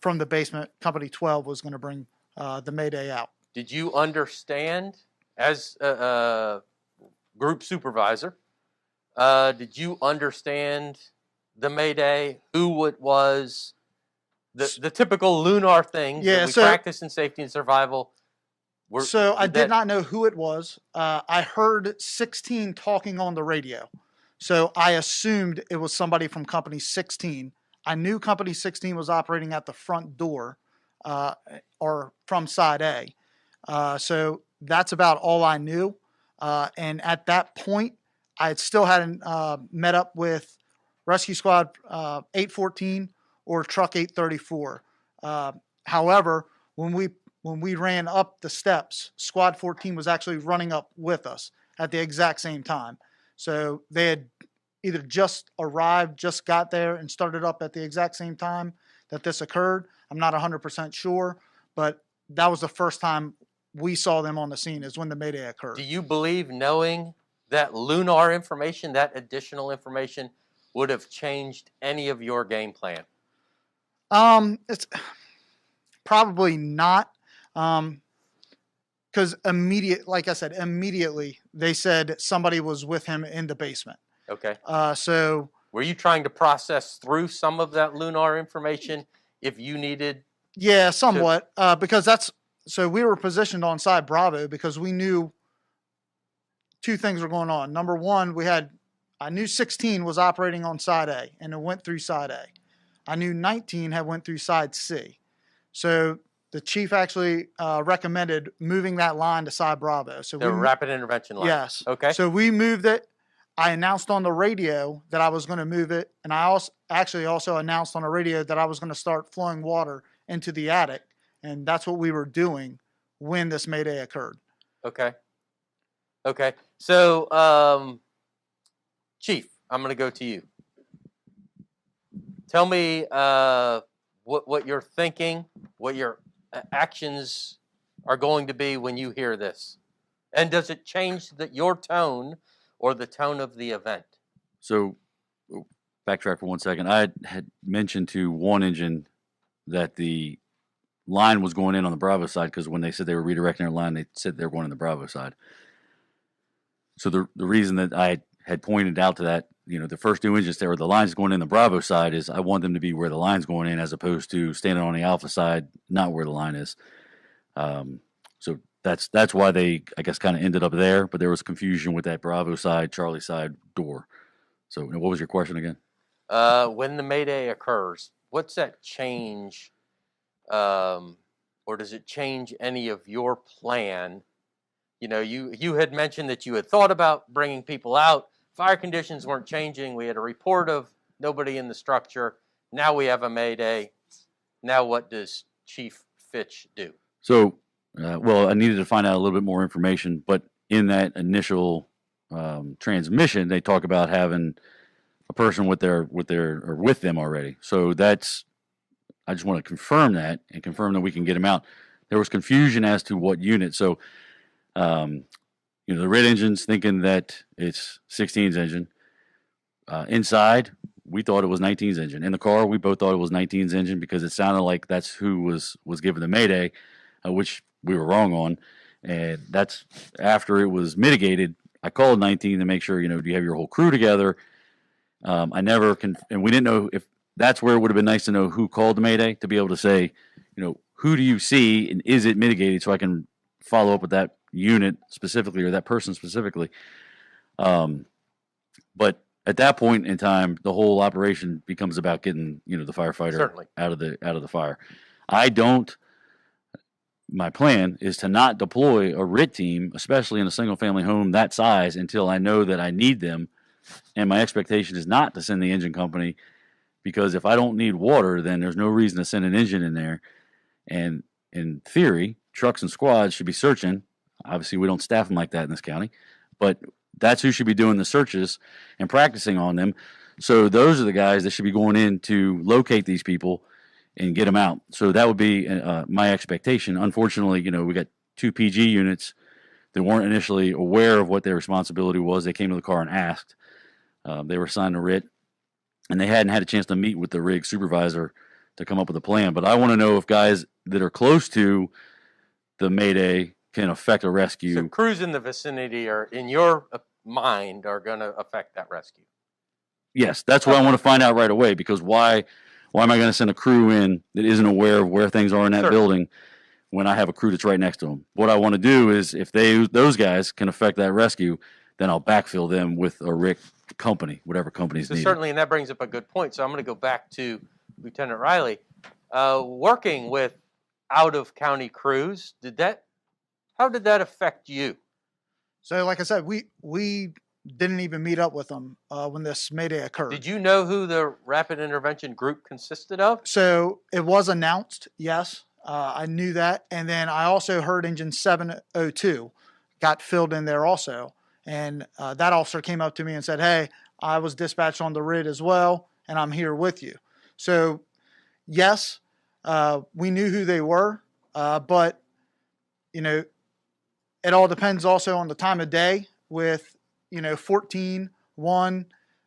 from the basement. Company 12 was going to bring the mayday out. Did you understand, as a group supervisor, did you understand the mayday, who it was, the typical lunar things that we practice in safety and survival? I did not know who it was. I heard 16 talking on the radio. So I assumed it was somebody from Company 16. I knew Company 16 was operating at the front door or from side A. So that's about all I knew. And at that point, I still hadn't met up with Rescue Squad 814 or Truck 834. However, when we ran up the steps, Squad 14 was actually running up with us at the exact same time. So they had either just arrived, just got there, and started up at the exact same time that this occurred. I'm not 100% sure, but that was the first time we saw them on the scene, is when the mayday occurred. Do you believe, knowing that lunar information, that additional information, would have changed any of your game plan? It's probably not. Because like I said, immediately they said somebody was with him in the basement. Okay. So were you trying to process through some of that lunar information if you needed? Yeah, somewhat. Because so we were positioned on side Bravo because we knew two things were going on. Number one, I knew 16 was operating on side A and it went through side A. I knew 19 had went through side C. So the chief actually recommended moving that line to side Bravo. So the rapid intervention line. Yes. Okay. So we moved it. I announced on the radio that I was going to move it, and I also announced on the radio that I was going to start flowing water into the attic, and that's what we were doing when this mayday occurred. Okay. Okay. So, Chief, I'm going to go to you. Tell me what you're thinking, what your actions are going to be when you hear this, and does it change your tone or the tone of the event? So, backtrack for 1 second. I had mentioned to one engine that the line was going in on the Bravo side because when they said they were redirecting their line, they said they were going on the Bravo side. So the reason that I had pointed out to that, the first two engines there, where the line's going in the Bravo side, is I want them to be where the line's going in as opposed to standing on the Alpha side, not where the line is. So that's why they, I guess, kind of ended up there. But there was confusion with that Bravo side, Charlie side door. So what was your question again? When the mayday occurs, what's that change, or does it change any of your plan? You had mentioned that you had thought about bringing people out. Fire conditions weren't changing. We had a report of nobody in the structure. Now we have a mayday. Now what does Chief Fitch do? So, I needed to find out a little bit more information, but in that initial transmission, they talk about having a person with them already. So I just want to confirm that and confirm that we can get them out. There was confusion as to what unit. So, the red engine's thinking that it's 16's engine. Inside, we thought it was 19's engine. In the car, we both thought it was 19's engine because it sounded like that's who was given the mayday, which we were wrong on. And that's after it was mitigated. I called 19 to make sure, do you have your whole crew together? And we didn't know if that's where it would have been nice to know who called the mayday to be able to say, who do you see and is it mitigated so I can follow up with that unit specifically or that person specifically. But at that point in time, the whole operation becomes about getting, the firefighter Certainly. out of the fire. My plan is to not deploy a RIT team, especially in a single family home that size, until I know that I need them. And my expectation is not to send the engine company, because if I don't need water, then there's no reason to send an engine in there. And in theory, trucks and squads should be searching. Obviously, we don't staff them like that in this county, but that's who should be doing the searches and practicing on them. So those are the guys that should be going in to locate these people and get them out. So that would be my expectation. Unfortunately, we got 2 PG units that weren't initially aware of what their responsibility was. They came to the car and asked. They were assigned a RIT, and they hadn't had a chance to meet with the rig supervisor to come up with a plan. But I want to know if guys that are close to the mayday can affect a rescue. So crews in the vicinity in your mind, are going to affect that rescue. Yes, that's what I want to find out right away, because why am I going to send a crew in that isn't aware of where things are in that building when I have a crew that's right next to them? What I want to do is, if those guys can affect that rescue, then I'll backfill them with a RIC company, whatever company's needed. Certainly, and that brings up a good point. So I'm going to go back to Lieutenant Riley. Working with out-of-county crews, how did that affect you? So, like I said, we didn't even meet up with them when this mayday occurred. Did you know who the rapid intervention group consisted of? So it was announced, yes. I knew that. And then I also heard engine 702 got filled in there also. And that officer came up to me and said, hey, I was dispatched on the RID as well, and I'm here with you. So, yes, we knew who they were, but, it all depends also on the time of day with 14, 1.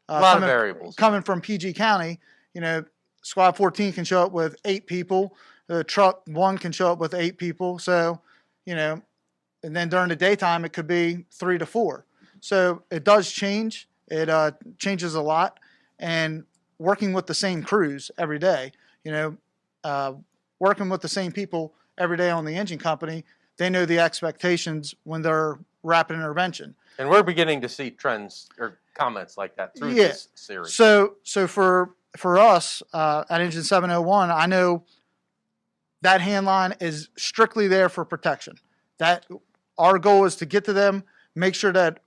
A lot of variables. Coming from PG County, squad 14 can show up with 8 people. The truck 1 can show up with 8 people. So, and then during the daytime, it could be 3 to 4. So it does change. It changes a lot. And working with the same crews every day, working with the same people every day on the engine company, they know the expectations when they're rapid intervention. And we're beginning to see trends or comments like that through this series. So for us at Engine 701, I know that hand line is strictly there for protection. That our goal is to get to them, make sure that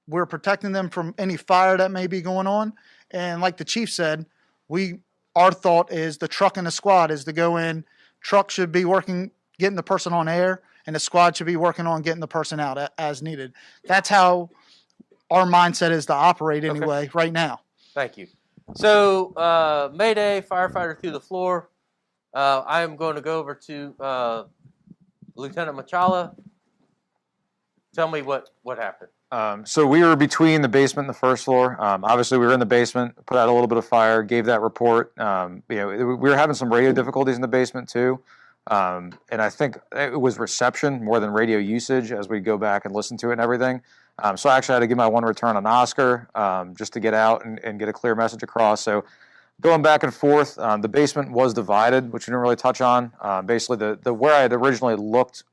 we're protecting them from any fire that may be going on. And like the chief said, our thought is the truck and the squad is to go in. Truck should be working, getting the person on air, and the squad should be working on getting the person out as needed. That's how our mindset is to operate anyway right now. Thank you. So, Mayday, firefighter through the floor. I am going to go over to Lieutenant Machala. Tell me what happened. So we were between the basement and the first floor. Obviously, we were in the basement, put out a little bit of fire, gave that report. We were having some radio difficulties in the basement too. And I think it was reception more than radio usage as we go back and listen to it and everything. So I actually had to give my one return on Oscar just to get out and get a clear message across. So going back and forth, the basement was divided, which we didn't really touch on. Basically, the where I had originally looked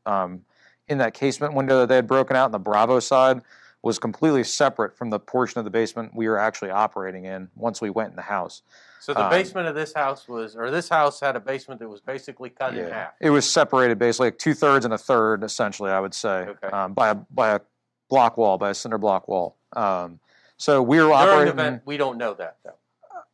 in that casement window that they had broken out on the Bravo side was completely separate from the portion of the basement we were actually operating in once we went in the house. So the basement of this house this house had a basement that was basically cut in half. It was separated basically like 2/3 and a third, essentially, I would say, by a block wall, by a cinder block wall. So we were operating. During the event, we don't know that, though.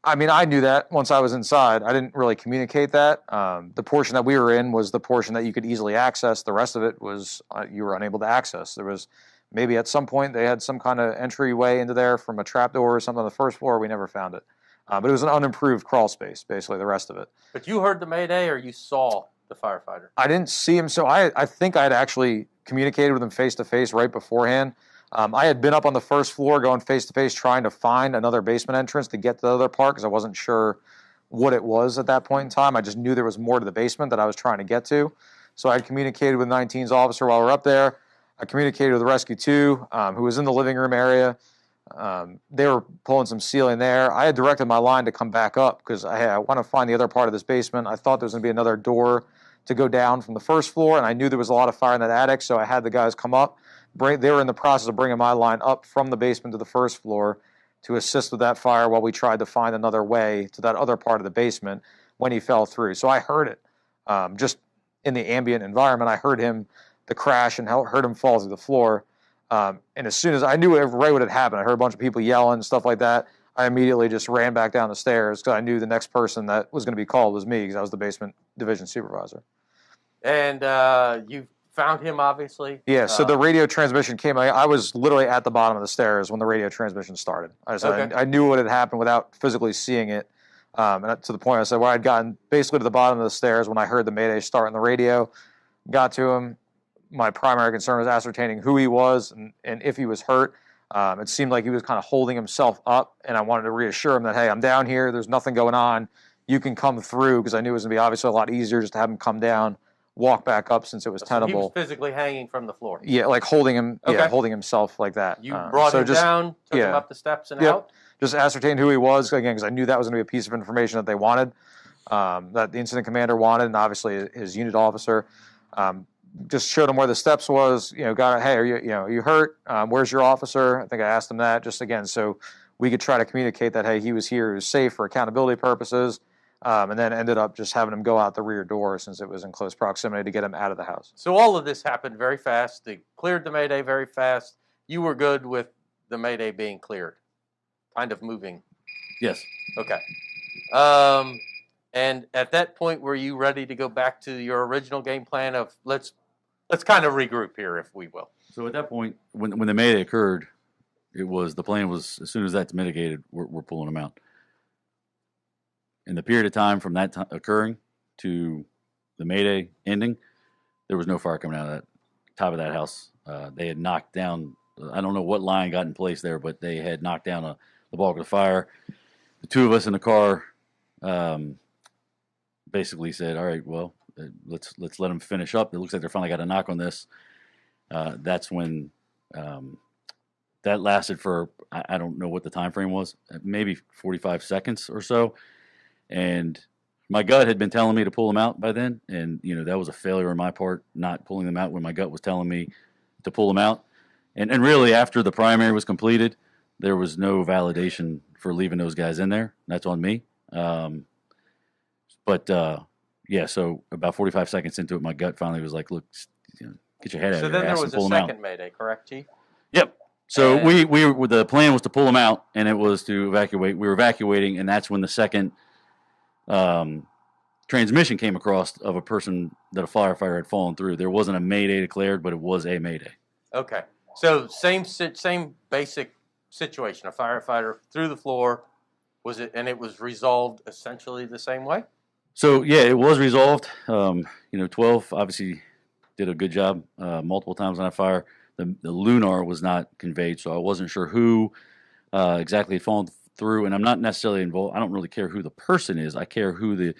I mean, I knew that once I was inside. I didn't really communicate that. The portion that we were in was the portion that you could easily access. The rest of it was you were unable to access. There was maybe at some point they had some kind of entryway into there from a trapdoor or something on the first floor. We never found it. But it was an unimproved crawl space, basically, the rest of it. But you heard the Mayday or you saw the firefighter? I didn't see him, so I think I had actually communicated with him face-to-face right beforehand. I had been up on the first floor going face-to-face trying to find another basement entrance to get to the other part because I wasn't sure what it was at that point in time. I just knew there was more to the basement that I was trying to get to. So I had communicated with 19's officer while we were up there. I communicated with Rescue 2, who was in the living room area. They were pulling some ceiling there. I had directed my line to come back up because I want to find the other part of this basement. I thought there was going to be another door to go down from the first floor, and I knew there was a lot of fire in that attic, so I had the guys come up. They were in the process of bringing my line up from the basement to the first floor to assist with that fire while we tried to find another way to that other part of the basement when he fell through. So I heard it. Just in the ambient environment, I heard the crash and heard him fall through the floor. And as soon as I knew right what had happened, I heard a bunch of people yelling and stuff like that. I immediately just ran back down the stairs because I knew the next person that was going to be called was me because I was the basement division supervisor. And you found him, obviously? Yeah, so the radio transmission came. I was literally at the bottom of the stairs when the radio transmission started. I knew what had happened without physically seeing it. And to the point I said, where I'd gotten basically to the bottom of the stairs when I heard the Mayday start on the radio, got to him. My primary concern was ascertaining who he was and if he was hurt. It seemed like he was kind of holding himself up, and I wanted to reassure him that, hey, I'm down here. There's nothing going on. You can come through, because I knew it was going to be obviously a lot easier just to have him come down, walk back up since it was tenable. He was physically hanging from the floor. Yeah, like holding him, holding himself like that. You brought him down, took him up the steps and out? Just ascertained who he was, again, because I knew that was going to be a piece of information that they wanted, that the incident commander wanted, and obviously his unit officer. Just showed him where the steps was, got, hey, are you hurt? Where's your officer? I think I asked him that just again, so we could try to communicate that, hey, he was here, he was safe for accountability purposes, and then ended up just having him go out the rear door since it was in close proximity to get him out of the house. So all of this happened very fast. They cleared the Mayday very fast. You were good with the Mayday being cleared, kind of moving. Yes. Okay. And at that point, were you ready to go back to your original game plan of let's kind of regroup here, if we will? So at that point, when the Mayday occurred, the plan was as soon as that's mitigated, we're pulling them out. In the period of time from that occurring to the Mayday ending, there was no fire coming out of that top of that house. They had knocked down I don't know what line got in place there, but they had knocked down the bulk of the fire. The two of us in the car basically said, "All right, well, let's let them finish up. It looks like they finally got a knock on this." That's when that lasted for I don't know what the time frame was, maybe 45 seconds or so, and my gut had been telling me to pull them out by then, and that was a failure on my part, not pulling them out when my gut was telling me to pull them out. And really, after the primary was completed, there was no validation for leaving those guys in there. That's on me. But yeah, so about 45 seconds into it, my gut finally was like, "Look, get your head out of your ass and pull them out." So then there was a second mayday, correct, Chief? Yep. So the plan was to pull them out, and it was to evacuate. We were evacuating, and that's when the second transmission came across of a person that a firefighter had fallen through. There wasn't a mayday declared, but it was a mayday. Okay. So same basic situation. A firefighter through the floor, and it was resolved essentially the same way? So yeah, it was resolved. 12 obviously did a good job multiple times on that fire. The Lunar was not conveyed, so I wasn't sure who exactly had fallen through, and I'm not necessarily involved. I don't really care who the person is. I care who the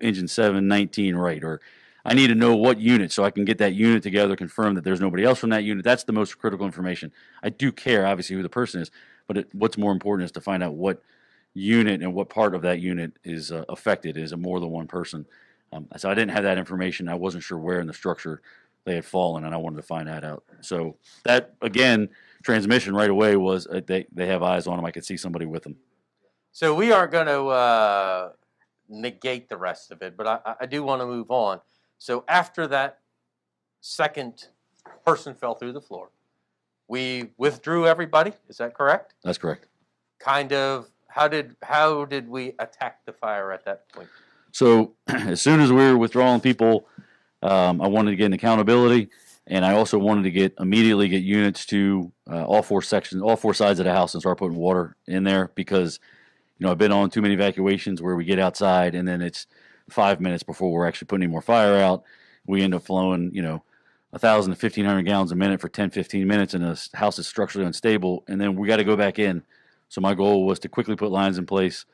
engine 719 right, or I need to know what unit so I can get that unit together, confirm that there's nobody else from that unit. That's the most critical information. I do care obviously who the person is, but what's more important is to find out what unit and what part of that unit is affected. Is it more than one person? So I didn't have that information. I wasn't sure where in the structure they had fallen, and I wanted to find that out. So that, again, transmission right away was they have eyes on them. I could see somebody with them. So we aren't going to negate the rest of it, but I do want to move on. So after that second person fell through the floor, we withdrew everybody. Is that correct? That's correct. Kind of. How did we attack the fire at that point? So as soon as we were withdrawing people, I wanted to get an accountability, and I also wanted to immediately get units to all four sides of the house and start putting water in there, because I've been on too many evacuations where we get outside and then it's 5 minutes before we're actually putting any more fire out. We end up flowing 1,000 to 1,500 gallons a minute for 10-15 minutes, and the house is structurally unstable, and then we got to go back in. So my goal was to quickly put lines in place,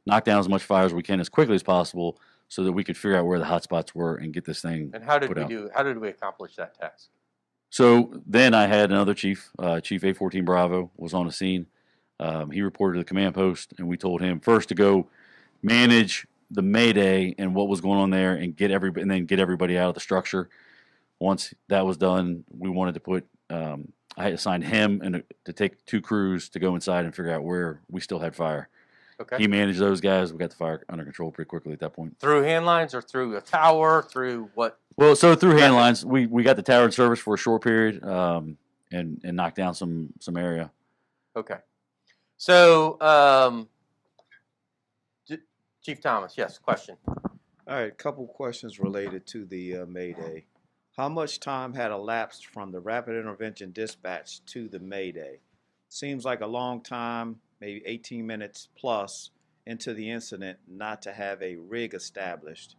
knock down as much fire as we can as quickly as possible, so that we could figure out where the hot spots were and get this thing. And how did put we out. do? How did we accomplish that task? So then I had another chief, Chief A14 Bravo, was on the scene. He reported to the command post, and we told him first to go manage the mayday and what was going on there, and then get everybody out of the structure. Once that was done, we wanted to put. I assigned him to take 2 crews to go inside and figure out where we still had fire. Okay. He managed those guys. We got the fire under control pretty quickly at that point. Through hand lines or through a tower? Through what? Well, so through hand lines, we got the tower in service for a short period, and knocked down some area. Okay. So, Chief Thomas, yes, question. All right, a couple questions related to the Mayday. How much time had elapsed from the rapid intervention dispatch to the Mayday? Seems like a long time, maybe 18 minutes plus into the incident, not to have a rig established.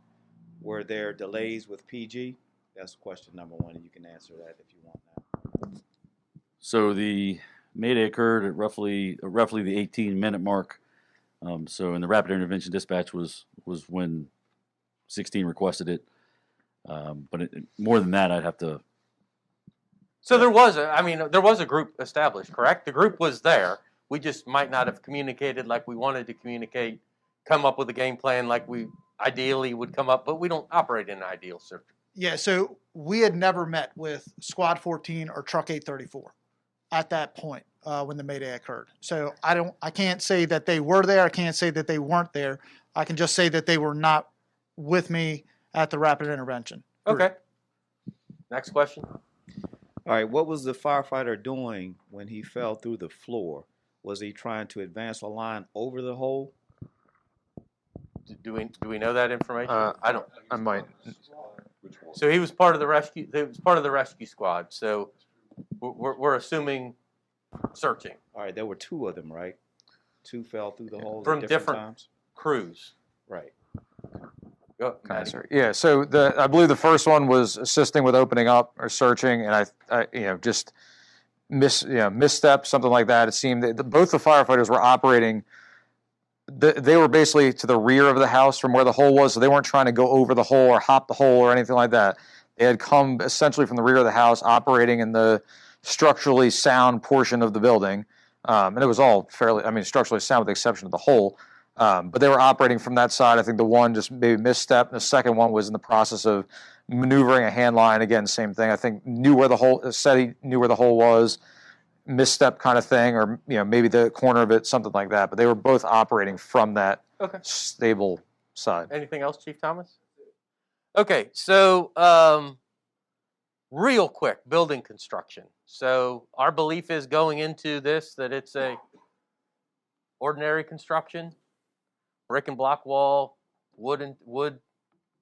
Were there delays with PG? That's question number one, and you can answer that if you want now. So the Mayday occurred at roughly the 18-minute mark. So in the rapid intervention dispatch was when 16 requested it. But more than that, I'd have to. So there was a group established, correct? The group was there. We just might not have communicated like we wanted to communicate, come up with a game plan like we ideally would come up, but we don't operate in an ideal circuit. Yeah, so we had never met with Squad 14 or Truck 834 at that point when the Mayday occurred. So I can't say that they were there. I can't say that they weren't there. I can just say that they were not with me at the rapid intervention. Okay. Next question. All right, what was the firefighter doing when he fell through the floor? Was he trying to advance a line over the hole? Do we know that information? I don't. I might. So he was part of the rescue. He was part of the rescue squad. So we're assuming searching. All right, there were 2 of them, right? 2 fell through the hole from at different times? crews. Right. Go, Yeah, so I believe the first one was assisting with opening up or searching, and I just misstep, something like that. It seemed that both the firefighters were operating. They were basically to the rear of the house from where the hole was, so they weren't trying to go over the hole or hop the hole or anything like that. They had come essentially from the rear of the house, operating in the structurally sound portion of the building, and it was all structurally sound with the exception of the hole. But they were operating from that side. I think the one just maybe misstep, and the second one was in the process of maneuvering a hand line. Again, same thing. I think said he knew where the hole was, misstep kind of thing, or maybe the corner of it, something like that. But they were both operating from that stable side. Anything else, Chief Thomas? Okay, so real quick, building construction. So our belief is going into this that it's a ordinary construction, brick and block wall, wood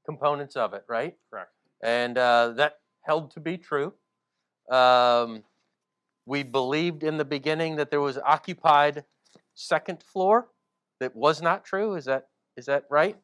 components of it, right? Correct. And that held to be true. We believed in the beginning that there was occupied second floor. That was not true. Is that right?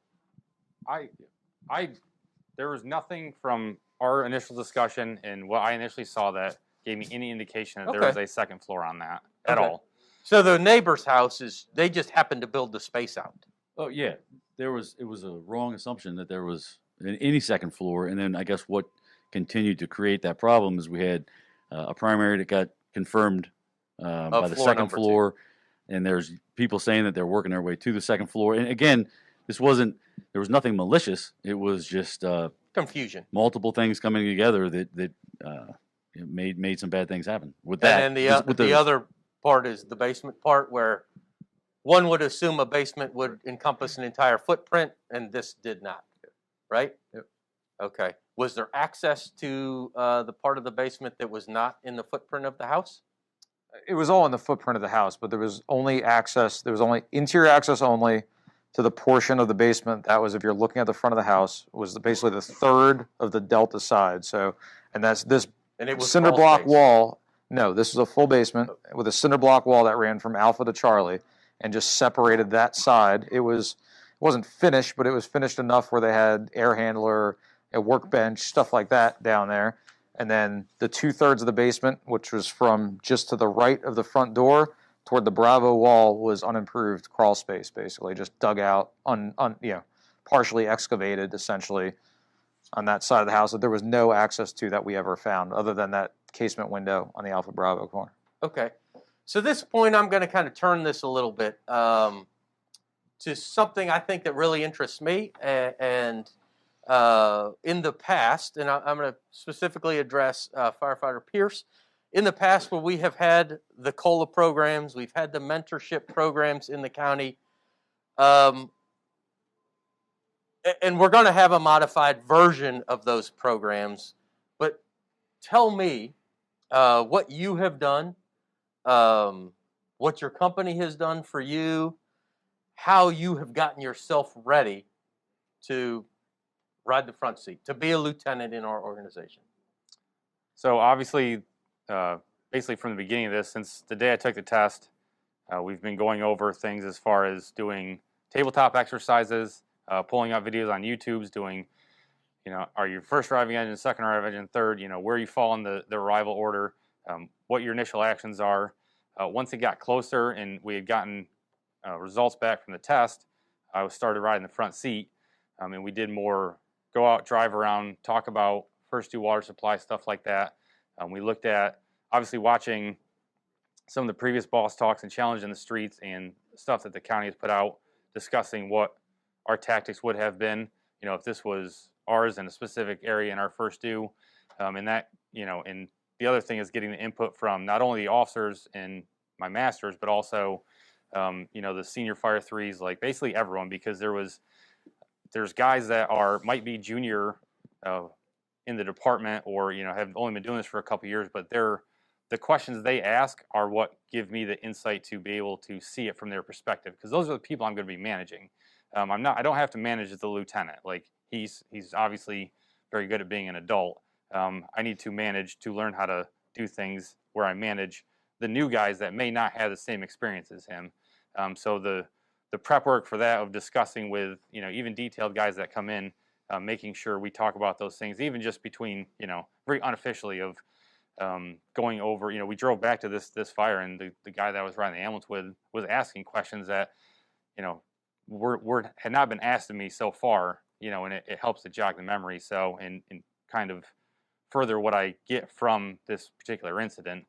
There was nothing from our initial discussion and what I initially saw that gave me any indication that there was a second floor on that at all. So the neighbor's house they just happened to build the space out. Oh yeah, it was a wrong assumption that there was any second floor, and then I guess what continued to create that problem is we had a primary that got confirmed by the second floor, and there's people saying that they're working their way to the second floor. And again, there was nothing malicious. It was just confusion, multiple things coming together that made some bad things happen with that. And then the other part is the basement part, where one would assume a basement would encompass an entire footprint, and this did not, right? Yep. Okay. Was there access to the part of the basement that was not in the footprint of the house? It was all in the footprint of the house, but there was only interior access only to the portion of the basement that was, if you're looking at the front of the house, was basically the third of the delta side. So, and that's this cinder block wall. No, this was a full basement with a cinder block wall that ran from Alpha to Charlie and just separated that side. It wasn't finished, but it was finished enough where they had air handler, a workbench, stuff like that down there. And then the 2/3 of the basement, which was from just to the right of the front door toward the Bravo wall, was unimproved crawl space, basically just dug out, partially excavated, essentially, on that side of the house that there was no access to that we ever found, other than that casement window on the Alpha Bravo corner. Okay, so this point, I'm going to kind of turn this a little bit to something I think that really interests me, and in the past, and I'm going to specifically address Firefighter Pierce. In the past, where we have had the COLA programs, we've had the mentorship programs in the county, and we're going to have a modified version of those programs. But tell me what you have done, what your company has done for you, how you have gotten yourself ready to ride the front seat, to be a lieutenant in our organization. So obviously, basically from the beginning of this, since the day I took the test, we've been going over things as far as doing tabletop exercises, pulling up videos on YouTube's, doing, are you first arriving engine, second arriving engine, third, where you fall in the arrival order, what your initial actions are. Once it got closer and we had gotten results back from the test, I started riding the front seat, and we did more go out, drive around, talk about first due water supply, stuff like that. We looked at, obviously, watching some of the previous boss talks and challenge in the streets and stuff that the county has put out, discussing what our tactics would have been, if this was ours in a specific area in our first due. And that, and the other thing is getting the input from not only the officers in my masters, but also, the senior fire threes, like basically everyone, because there's guys that might be junior in the department, or have only been doing this for a couple of years, but the questions they ask are what give me the insight to be able to see it from their perspective, because those are the people I'm going to be managing. I don't have to manage the lieutenant. Like he's obviously very good at being an adult. I need to manage to learn how to do things where I manage the new guys that may not have the same experience as him. So the prep work for that, of discussing with, even detailed guys that come in, making sure we talk about those things, even just between, very unofficially, of going over, we drove back to this fire, and the guy that I was riding the ambulance with was asking questions that, had not been asked of me so far, and it helps to jog the memory. So, and kind of further what I get from this particular incident.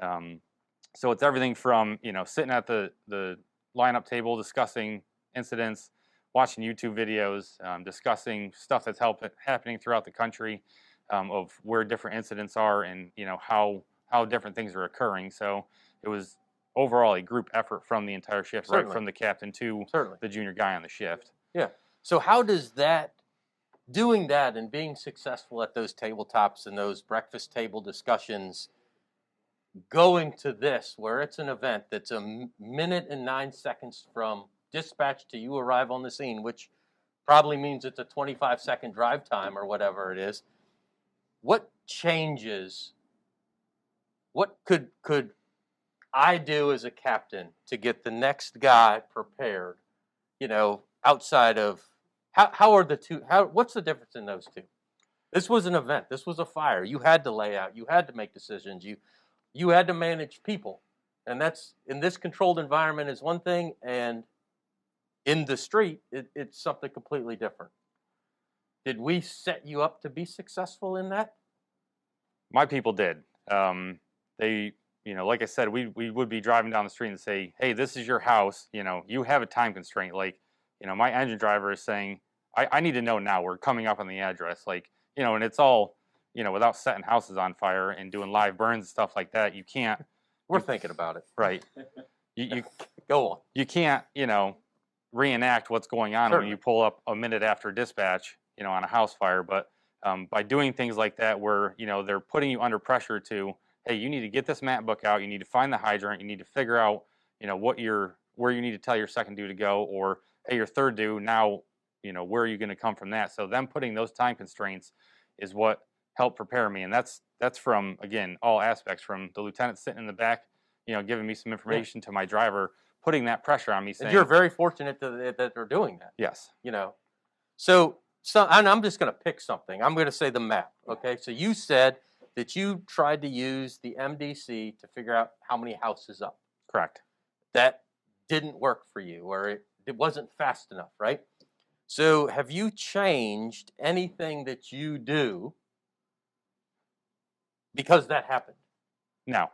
So it's everything from, sitting at the lineup table, discussing incidents, watching YouTube videos, discussing stuff that's happening throughout the country, of where different incidents are, and how different things are occurring. So it was overall a group effort from the entire shift, Certainly. right from the captain to Certainly. the junior guy on the shift. Yeah. So how does doing that and being successful at those tabletops and those breakfast table discussions, going to this, where it's an event that's a minute and 9 seconds from dispatch to you arrive on the scene, which probably means it's a 25-second drive time or whatever it is, what changes, what could I do as a captain to get the next guy prepared, outside of, what's the difference in those two? This was an event. This was a fire. You had to lay out. You had to make decisions. You had to manage people. And that's, in this controlled environment, is one thing, and in the street, it's something completely different. Did we set you up to be successful in that? My people did. They, like I said, we would be driving down the street and say, hey, this is your house. You have a time constraint. Like, my engine driver is saying, I need to know now. We're coming up on the address. Like, and it's all, without setting houses on fire and doing live burns and stuff like that, you can't. We're thinking about it. Right. You Go on. You can't, reenact what's going on Certainly. when you pull up a minute after dispatch, on a house fire. But by doing things like that, where, they're putting you under pressure to, hey, you need to get this map book out. You need to find the hydrant. You need to figure out, where you need to tell your second due to go, or, hey, your third due, now, where are you going to come from that? So them putting those time constraints is what helped prepare me. And that's from, again, all aspects, from the lieutenant sitting in the back, giving me some information, to my driver putting that pressure on me, saying, And you're very fortunate that they're doing that. yes. So and I'm just going to pick something. I'm going to say the map. Okay. So you said that you tried to use the MDC to figure out how many houses up. Correct. That didn't work for you, or it wasn't fast enough, right? So have you changed anything that you do because that happened? No.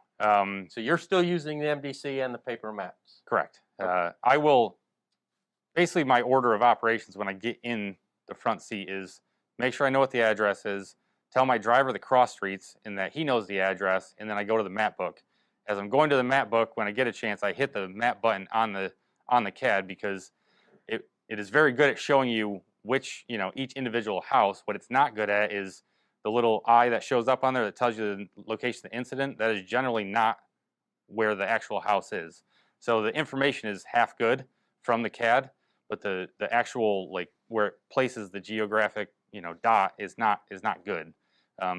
So you're still using the MDC and the paper maps? Correct. I will, basically my order of operations when I get in the front seat is make sure I know what the address is, tell my driver the cross streets and that he knows the address, and then I go to the map book. As I'm going to the map book, when I get a chance, I hit the map button on the CAD, because it is very good at showing you which, each individual house. What it's not good at is the little eye that shows up on there that tells you the location of the incident. That is generally not where the actual house is. So the information is half good from the CAD, but the actual, like, where it places the geographic, dot is not good.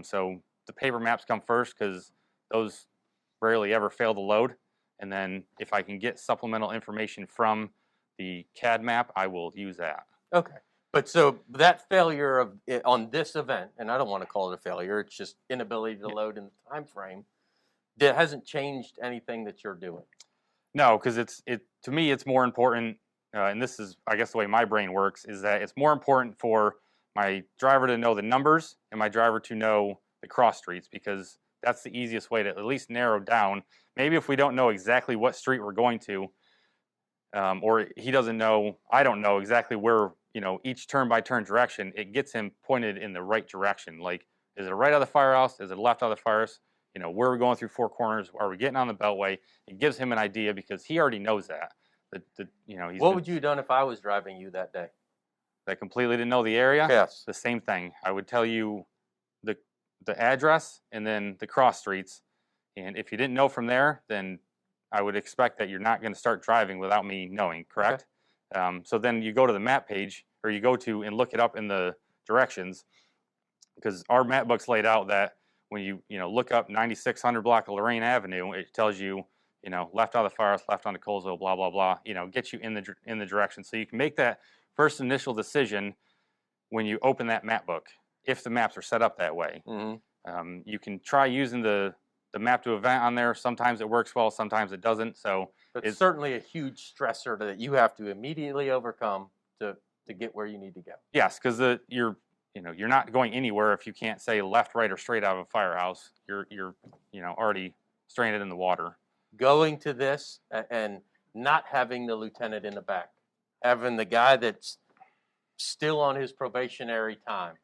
So the paper maps come first, because those rarely ever fail to load. And then if I can get supplemental information from the CAD map, I will use that. Okay. But so that failure on this event, and I don't want to call it a failure, it's just inability to load in the time frame, that hasn't changed anything that you're doing. No, because to me, it's more important, and this is, I guess, the way my brain works, is that it's more important for my driver to know the numbers and my driver to know the cross streets, because that's the easiest way to at least narrow down. Maybe if we don't know exactly what street we're going to, or he doesn't know, I don't know exactly where, each turn-by-turn direction, it gets him pointed in the right direction. Like, is it right out of the firehouse? Is it left out of the firehouse? Where are we going through four corners? Are we getting on the beltway? It gives him an idea, because he already knows that. What would you have done if I was driving you that day? That completely didn't know the area? Yes. The same thing. I would tell you the address and then the cross streets. And if you didn't know from there, then I would expect that you're not going to start driving without me knowing, correct? Okay. So then you go to the map page, or you go to and look it up in the directions, because our map book's laid out that when you look up 9600 block of Lorain Avenue, it tells you, left out of the firehouse, left onto Colesville, blah, blah, blah, get you in the direction. So you can make that first initial decision when you open that map book, if the maps are set up that way. Mm-hmm. You can try using the map to event on there. Sometimes it works well, sometimes it doesn't. So it's certainly a huge stressor that you have to immediately overcome to get where you need to go. Yes, because you're not going anywhere if you can't say left, right, or straight out of a firehouse. You're already stranded in the water. Going to this and not having the lieutenant in the back, having the guy that's still on his probationary time.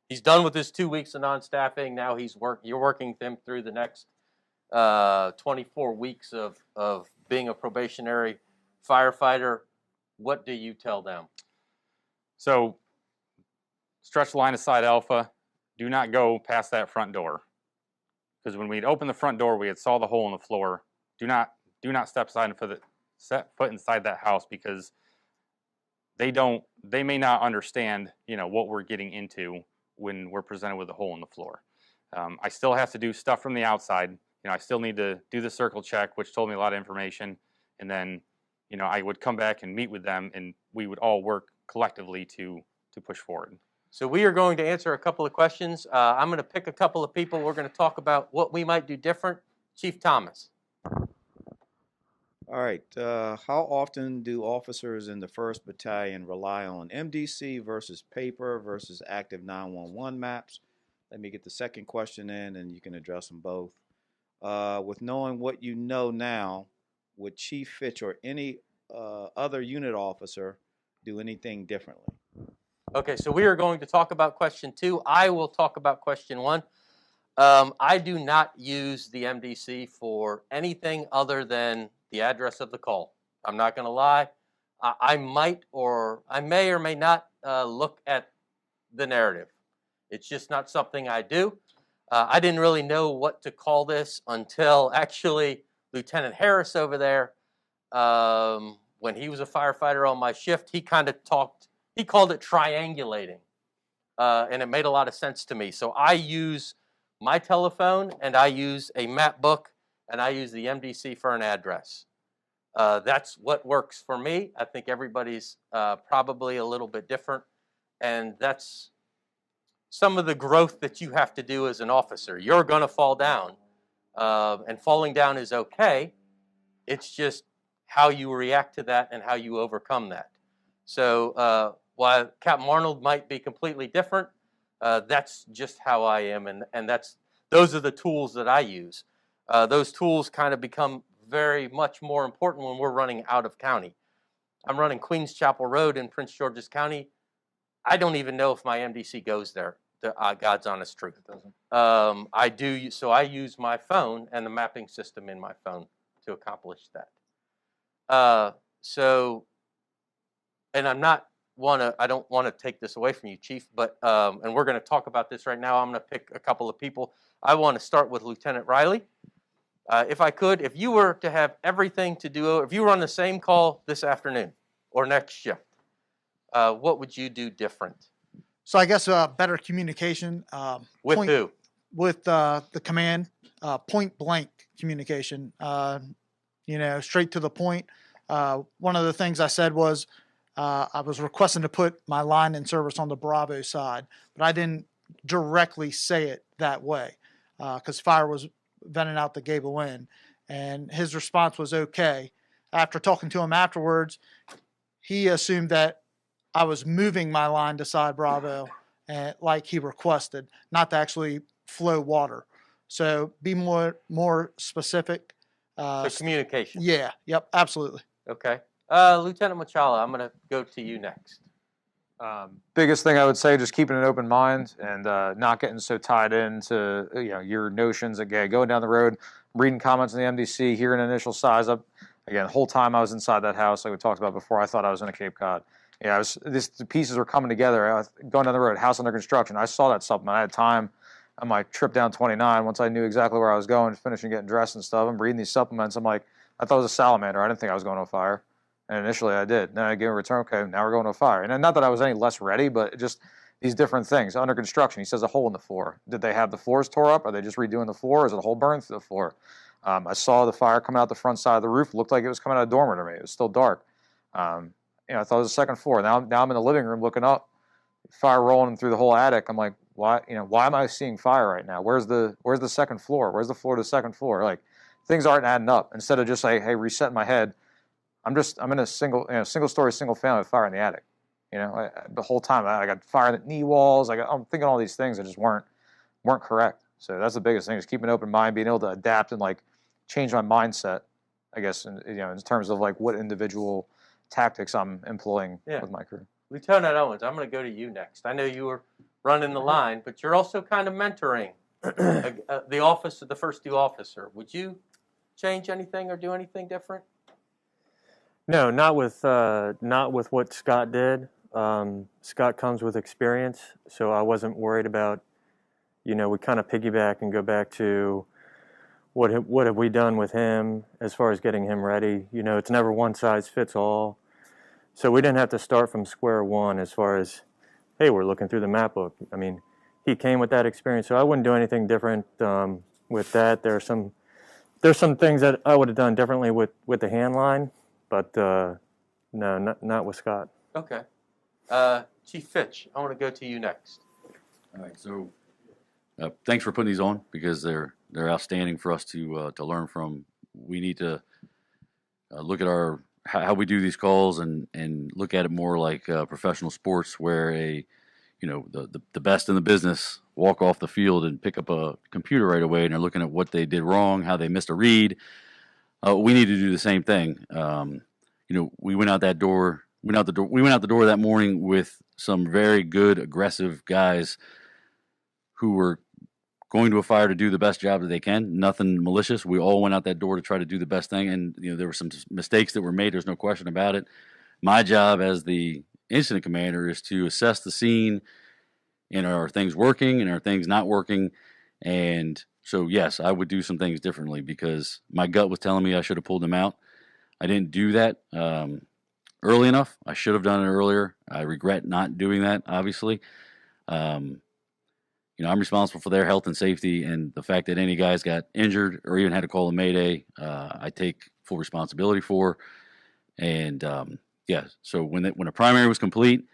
He's done with his 2 weeks of non-staffing. Now you're working him through the next 24 weeks of being a probationary firefighter. What do you tell them? So stretch line of sight alpha. Do not go past that front door. Because when we'd opened the front door, we had saw the hole in the floor. Do not step foot inside that house, because they may not understand, what we're getting into when we're presented with a hole in the floor. I still have to do stuff from the outside. I still need to do the circle check, which told me a lot of information. And then, I would come back and meet with them, and we would all work collectively to push forward. So we are going to answer a couple of questions. I'm going to pick a couple of people. We're going to talk about what we might do different. Chief Thomas. All right. How often do officers in the 1st Battalion rely on MDC versus paper versus active 911 maps? Let me get the second question in, and you can address them both. With knowing what you know now, would Chief Fitch or any other unit officer do anything differently? Okay, so we are going to talk about question 2. I will talk about question 1. I do not use the MDC for anything other than the address of the call. I'm not going to lie. I may or may not look at the narrative. It's just not something I do. I didn't really know what to call this until actually Lieutenant Harris over there, when he was a firefighter on my shift, he called it triangulating. And it made a lot of sense to me. So I use my telephone, and I use a map book, and I use the MDC for an address. That's what works for me. I think everybody's probably a little bit different, and that's some of the growth that you have to do as an officer. You're going to fall down, and falling down is okay. It's just how you react to that and how you overcome that. So while Captain Arnold might be completely different, that's just how I am, and those are the tools that I use. Those tools kind of become very much more important when we're running out of county. I'm running Queens Chapel Road in Prince George's County. I don't even know if my MDC goes there, God's honest truth. It doesn't. I do, so I use my phone and the mapping system in my phone to accomplish that. And I don't want to take this away from you, Chief, but, and we're going to talk about this right now. I'm going to pick a couple of people. I want to start with Lieutenant Riley. If I could, if you were to have everything to do, if you were on the same call this afternoon or next shift, what would you do different? So I guess better communication. With who? With the command, point blank communication. Straight to the point. One of the things I said was I was requesting to put my line in service on the Bravo side, but I didn't directly say it that way because fire was venting out the gable end, and his response was okay. After talking to him afterwards, he assumed that I was moving my line to side Bravo, and like he requested, not to actually flow water. So be more specific. So communication. Yeah. Yep. Absolutely. Okay. Lieutenant Machala, I'm going to go to you next. Biggest thing I would say, just keeping an open mind and not getting so tied into your notions. Again, going down the road, reading comments in the MDC, hearing initial size up. Again, the whole time I was inside that house, like we talked about before, I thought I was in a Cape Cod. The pieces were coming together. I was going down the road, house under construction. I saw that supplement. I had time on my trip down 29. Once I knew exactly where I was going, finishing getting dressed and stuff, I'm reading these supplements. I'm like, I thought it was a salamander. I didn't think I was going to a fire. And initially I did. Then I gave a return. Okay, now we're going to a fire. And not that I was any less ready, but just these different things. Under construction, he says a hole in the floor. Did they have the floors tore up? Are they just redoing the floor? Is it a hole burned through the floor? I saw the fire coming out the front side of the roof. It looked like it was coming out of the dormitory. It was still dark. I thought it was the second floor. Now I'm in the living room looking up, fire rolling through the whole attic. I'm like, why am I seeing fire right now? Where's the second floor? Where's the floor to the second floor? Like, things aren't adding up. Instead of just like, hey, reset in my head, I'm in a single story, single family with fire in the attic. The whole time I got fire in the knee walls. I'm thinking all these things that just weren't correct. So that's the biggest thing, is keeping an open mind, being able to adapt and like change my mindset, I guess, in terms of like what individual tactics I'm employing with my crew. Lieutenant Owens, I'm going to go to you next. I know you were running the line, but you're also kind of mentoring the first due officer. Would you change anything or do anything different? No, not with what Scott did. Scott comes with experience, so I wasn't worried about, we kind of piggyback and go back to what have we done with him as far as getting him ready. It's never one size fits all. So we didn't have to start from square one as far as, hey, we're looking through the map book. I mean, he came with that experience, so I wouldn't do anything different with that. There's some things that I would have done differently with the hand line, but no, not with Scott. Okay. Chief Fitch, I want to go to you next. All right, so thanks for putting these on, because they're outstanding for us to learn from. We need to look at how we do these calls and look at it more like professional sports, where the best in the business walk off the field and pick up a computer right away, and they're looking at what they did wrong, how they missed a read. We need to do the same thing. We went out the door that morning with some very good, aggressive guys who were going to a fire to do the best job that they can. Nothing malicious. We all went out that door to try to do the best thing, and there were some mistakes that were made. There's no question about it. My job as the incident commander is to assess the scene, and are things working and are things not working. And so, yes, I would do some things differently, because my gut was telling me I should have pulled them out. I didn't do that early enough. I should have done it earlier. I regret not doing that, obviously. I'm responsible for their health and safety, and the fact that any guys got injured or even had to call a mayday, I take full responsibility for. And so when a primary was complete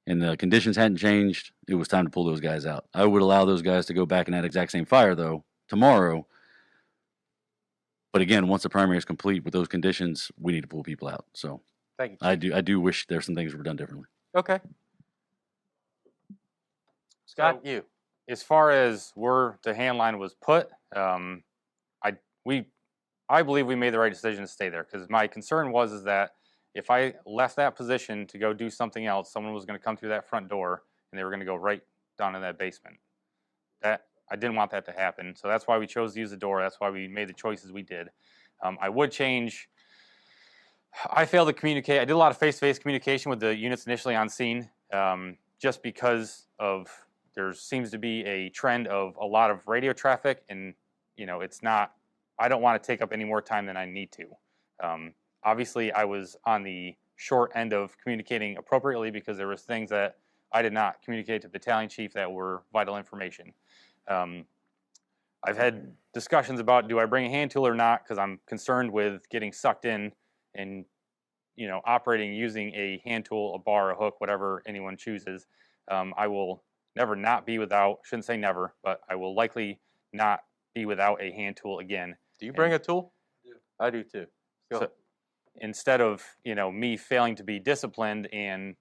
and the conditions hadn't changed, it was time to pull those guys out. I would allow those guys to go back in that exact same fire, though, tomorrow. But again, once the primary is complete with those conditions, we need to pull people out. So thank you, Chief. I do wish there's some things that were done differently. Okay. Scott, you. As far as where the hand line was put, I believe we made the right decision to stay there, because my concern was that if I left that position to go do something else, someone was going to come through that front door and they were going to go right down in that basement. I didn't want that to happen, so that's why we chose to use the door. That's why we made the choices we did. I would change. I failed to communicate. I did a lot of face-to-face communication with the units initially on scene, just because of there seems to be a trend of a lot of radio traffic, and it's not. I don't want to take up any more time than I need to. Obviously, I was on the short end of communicating appropriately, because there was things that I did not communicate to the battalion chief that were vital information. I've had discussions about, do I bring a hand tool or not, because I'm concerned with getting sucked in and operating using a hand tool, a bar, a hook, whatever anyone chooses. I will never not be without, shouldn't say never, but I will likely not be without a hand tool again. Do you bring a tool? I do too. Go ahead. Instead of me failing to be disciplined and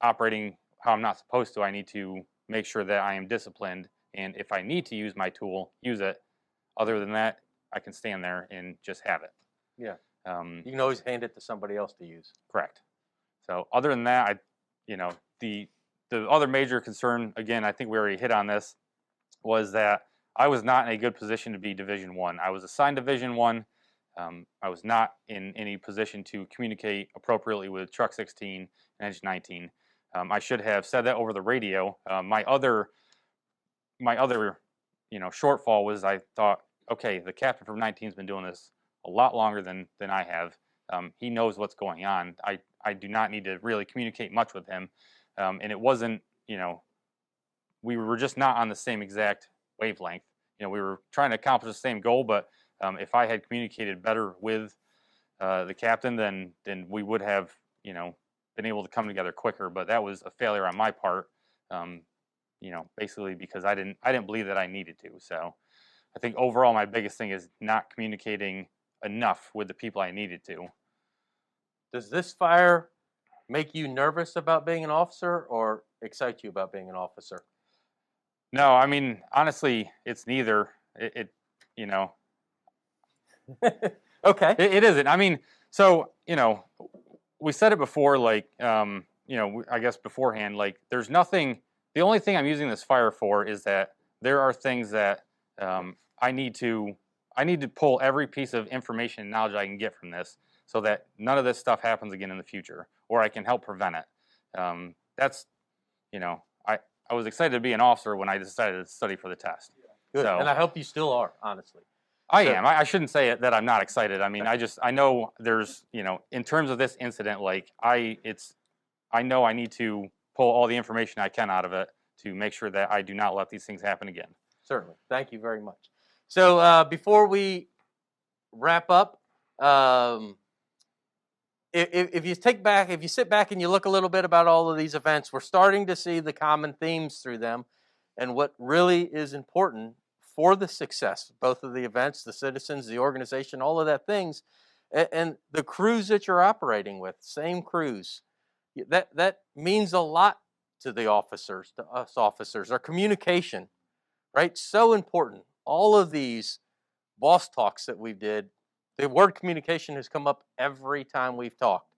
operating how I'm not supposed to, I need to make sure that I am disciplined, and if I need to use my tool, use it. Other than that, I can stand there and just have it. Yeah. You can always hand it to somebody else to use. Correct. So other than that, the other major concern, again, I think we already hit on this, was that I was not in a good position to be Division I. I was assigned Division I. I was not in any position to communicate appropriately with Truck 16 and Engine 19. I should have said that over the radio. My other shortfall was, I thought, okay, the captain from 19 has been doing this a lot longer than I have. He knows what's going on. I do not need to really communicate much with him. And it wasn't, we were just not on the same exact wavelength. We were trying to accomplish the same goal, but if I had communicated better with the captain, then we would have, been able to come together quicker. But that was a failure on my part. basically because I didn't believe that I needed to. So I think overall my biggest thing is not communicating enough with the people I needed to. Does this fire make you nervous about being an officer or excite you about being an officer? No, I mean, honestly, it's neither. You know, Okay. it isn't. I mean, so, we said it before, like, I guess beforehand, like, there's nothing, the only thing I'm using this fire for is that there are things that I need to pull every piece of information and knowledge I can get from this so that none of this stuff happens again in the future, or I can help prevent it. That's, I was excited to be an officer when I decided to study for the test. Good. So, And I hope you still are, honestly. I am. I shouldn't say it that I'm not excited. I mean, I know there's, in terms of this incident, like I know I need to pull all the information I can out of it to make sure that I do not let these things happen again. Certainly. Thank you very much. So before we wrap up, if you sit back and you look a little bit about all of these events, we're starting to see the common themes through them, and what really is important for the success, both of the events, the citizens, the organization, all of that things, and the crews that you're operating with, same crews. That means a lot to the officers, to us officers. Our communication, right? So important. All of these boss talks that we did, the word communication has come up every time we've talked,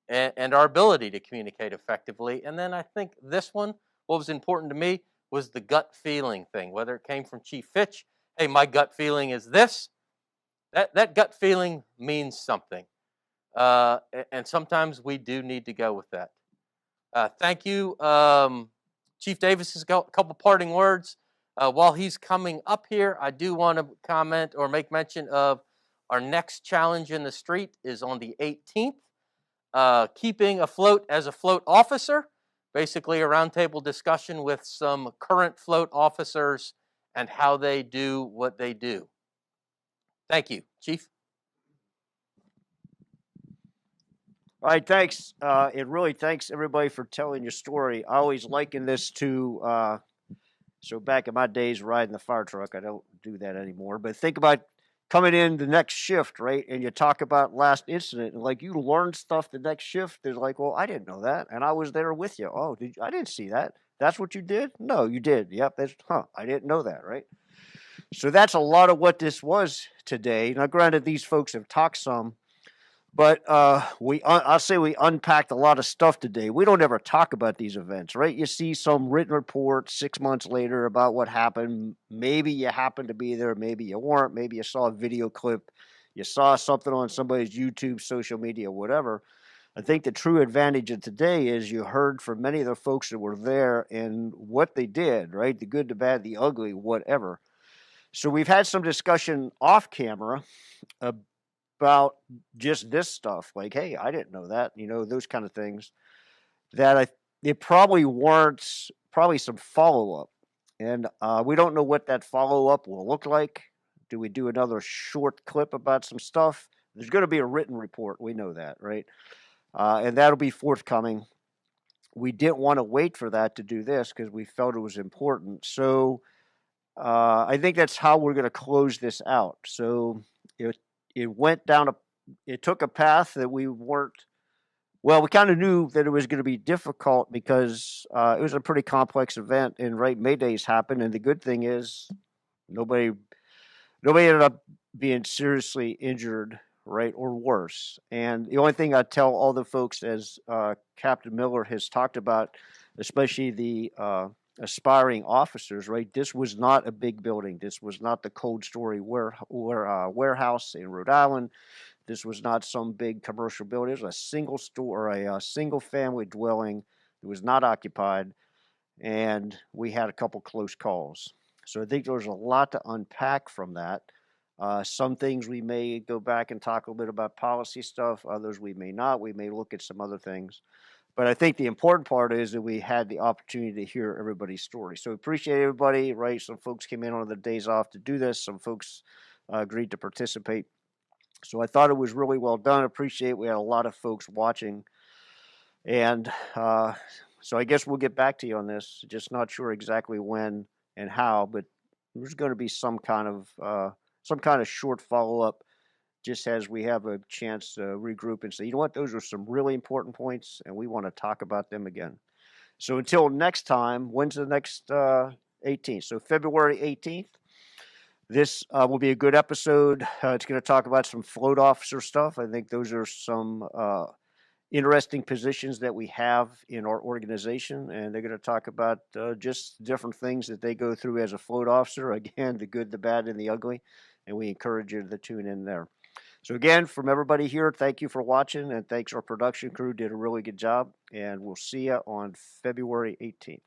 and our ability to communicate effectively. And then I think this one, what was important to me was the gut feeling thing, whether it came from Chief Fitch, hey, my gut feeling is this. That gut feeling means something. And sometimes we do need to go with that. Thank you. Chief Davis has got a couple parting words. While he's coming up here, I do want to comment or make mention of our next challenge in the street is on the 18th. Keeping afloat as a float officer, basically a roundtable discussion with some current float officers and how they do what they do. Thank you, Chief. All right, thanks. Really thanks everybody for telling your story. I always liken this to, so back in my days riding the fire truck, I don't do that anymore, but think about coming in the next shift, right? And you talk about last incident, and like you learn stuff the next shift. They're like, well, I didn't know that, and I was there with you. Oh, I didn't see that. That's what you did? No, you did. Yep, I didn't know that, right? So that's a lot of what this was today. Now, granted, these folks have talked some, but I'll say we unpacked a lot of stuff today. We don't ever talk about these events, right? You see some written report 6 months later about what happened. Maybe you happened to be there, maybe you weren't. Maybe you saw a video clip, you saw something on somebody's YouTube, social media, whatever. I think the true advantage of today is you heard from many of the folks that were there and what they did, right? The good, the bad, the ugly, whatever. So we've had some discussion off camera about just this stuff, like, hey, I didn't know that, those kind of things that it probably warrants some follow-up. And we don't know what that follow-up will look like. Do we do another short clip about some stuff? There's going to be a written report. We know that, right? And that'll be forthcoming. We didn't want to wait for that to do this because we felt it was important. So I think that's how we're going to close this out. So it went down it took a path that we weren't, well, we kind of knew that it was going to be difficult because it was a pretty complex event, and Maydays happened. And the good thing is nobody ended up being seriously injured, right, or worse. And the only thing I tell all the folks, as Captain Miller has talked about, especially the aspiring officers, right, this was not a big building. This was not the Cold Story warehouse in Rhode Island. This was not some big commercial building. It was a single store, a single family dwelling that was not occupied, and we had a couple close calls. So I think there's a lot to unpack from that. Some things we may go back and talk a little bit about policy stuff. Others we may not. We may look at some other things. But I think the important part is that we had the opportunity to hear everybody's story. So appreciate everybody, right? Some folks came in on their days off to do this. Some folks agreed to participate. So I thought it was really well done. Appreciate we had a lot of folks watching. And So I guess we'll get back to you on this. Just not sure exactly when and how, but there's going to be some kind of short follow up, just as we have a chance to regroup and say, you know what, those are some really important points, and we want to talk about them again. So until next time, when's the next 18th? So February 18th. This will be a good episode. It's going to talk about some float officer stuff. I think those are some interesting positions that we have in our organization, and they're going to talk about just different things that they go through as a float officer. Again, the good, the bad, and the ugly, and we encourage you to tune in there. So again, from everybody here, thank you for watching, and thanks our production crew, did a really good job, and we'll see you on February 18th.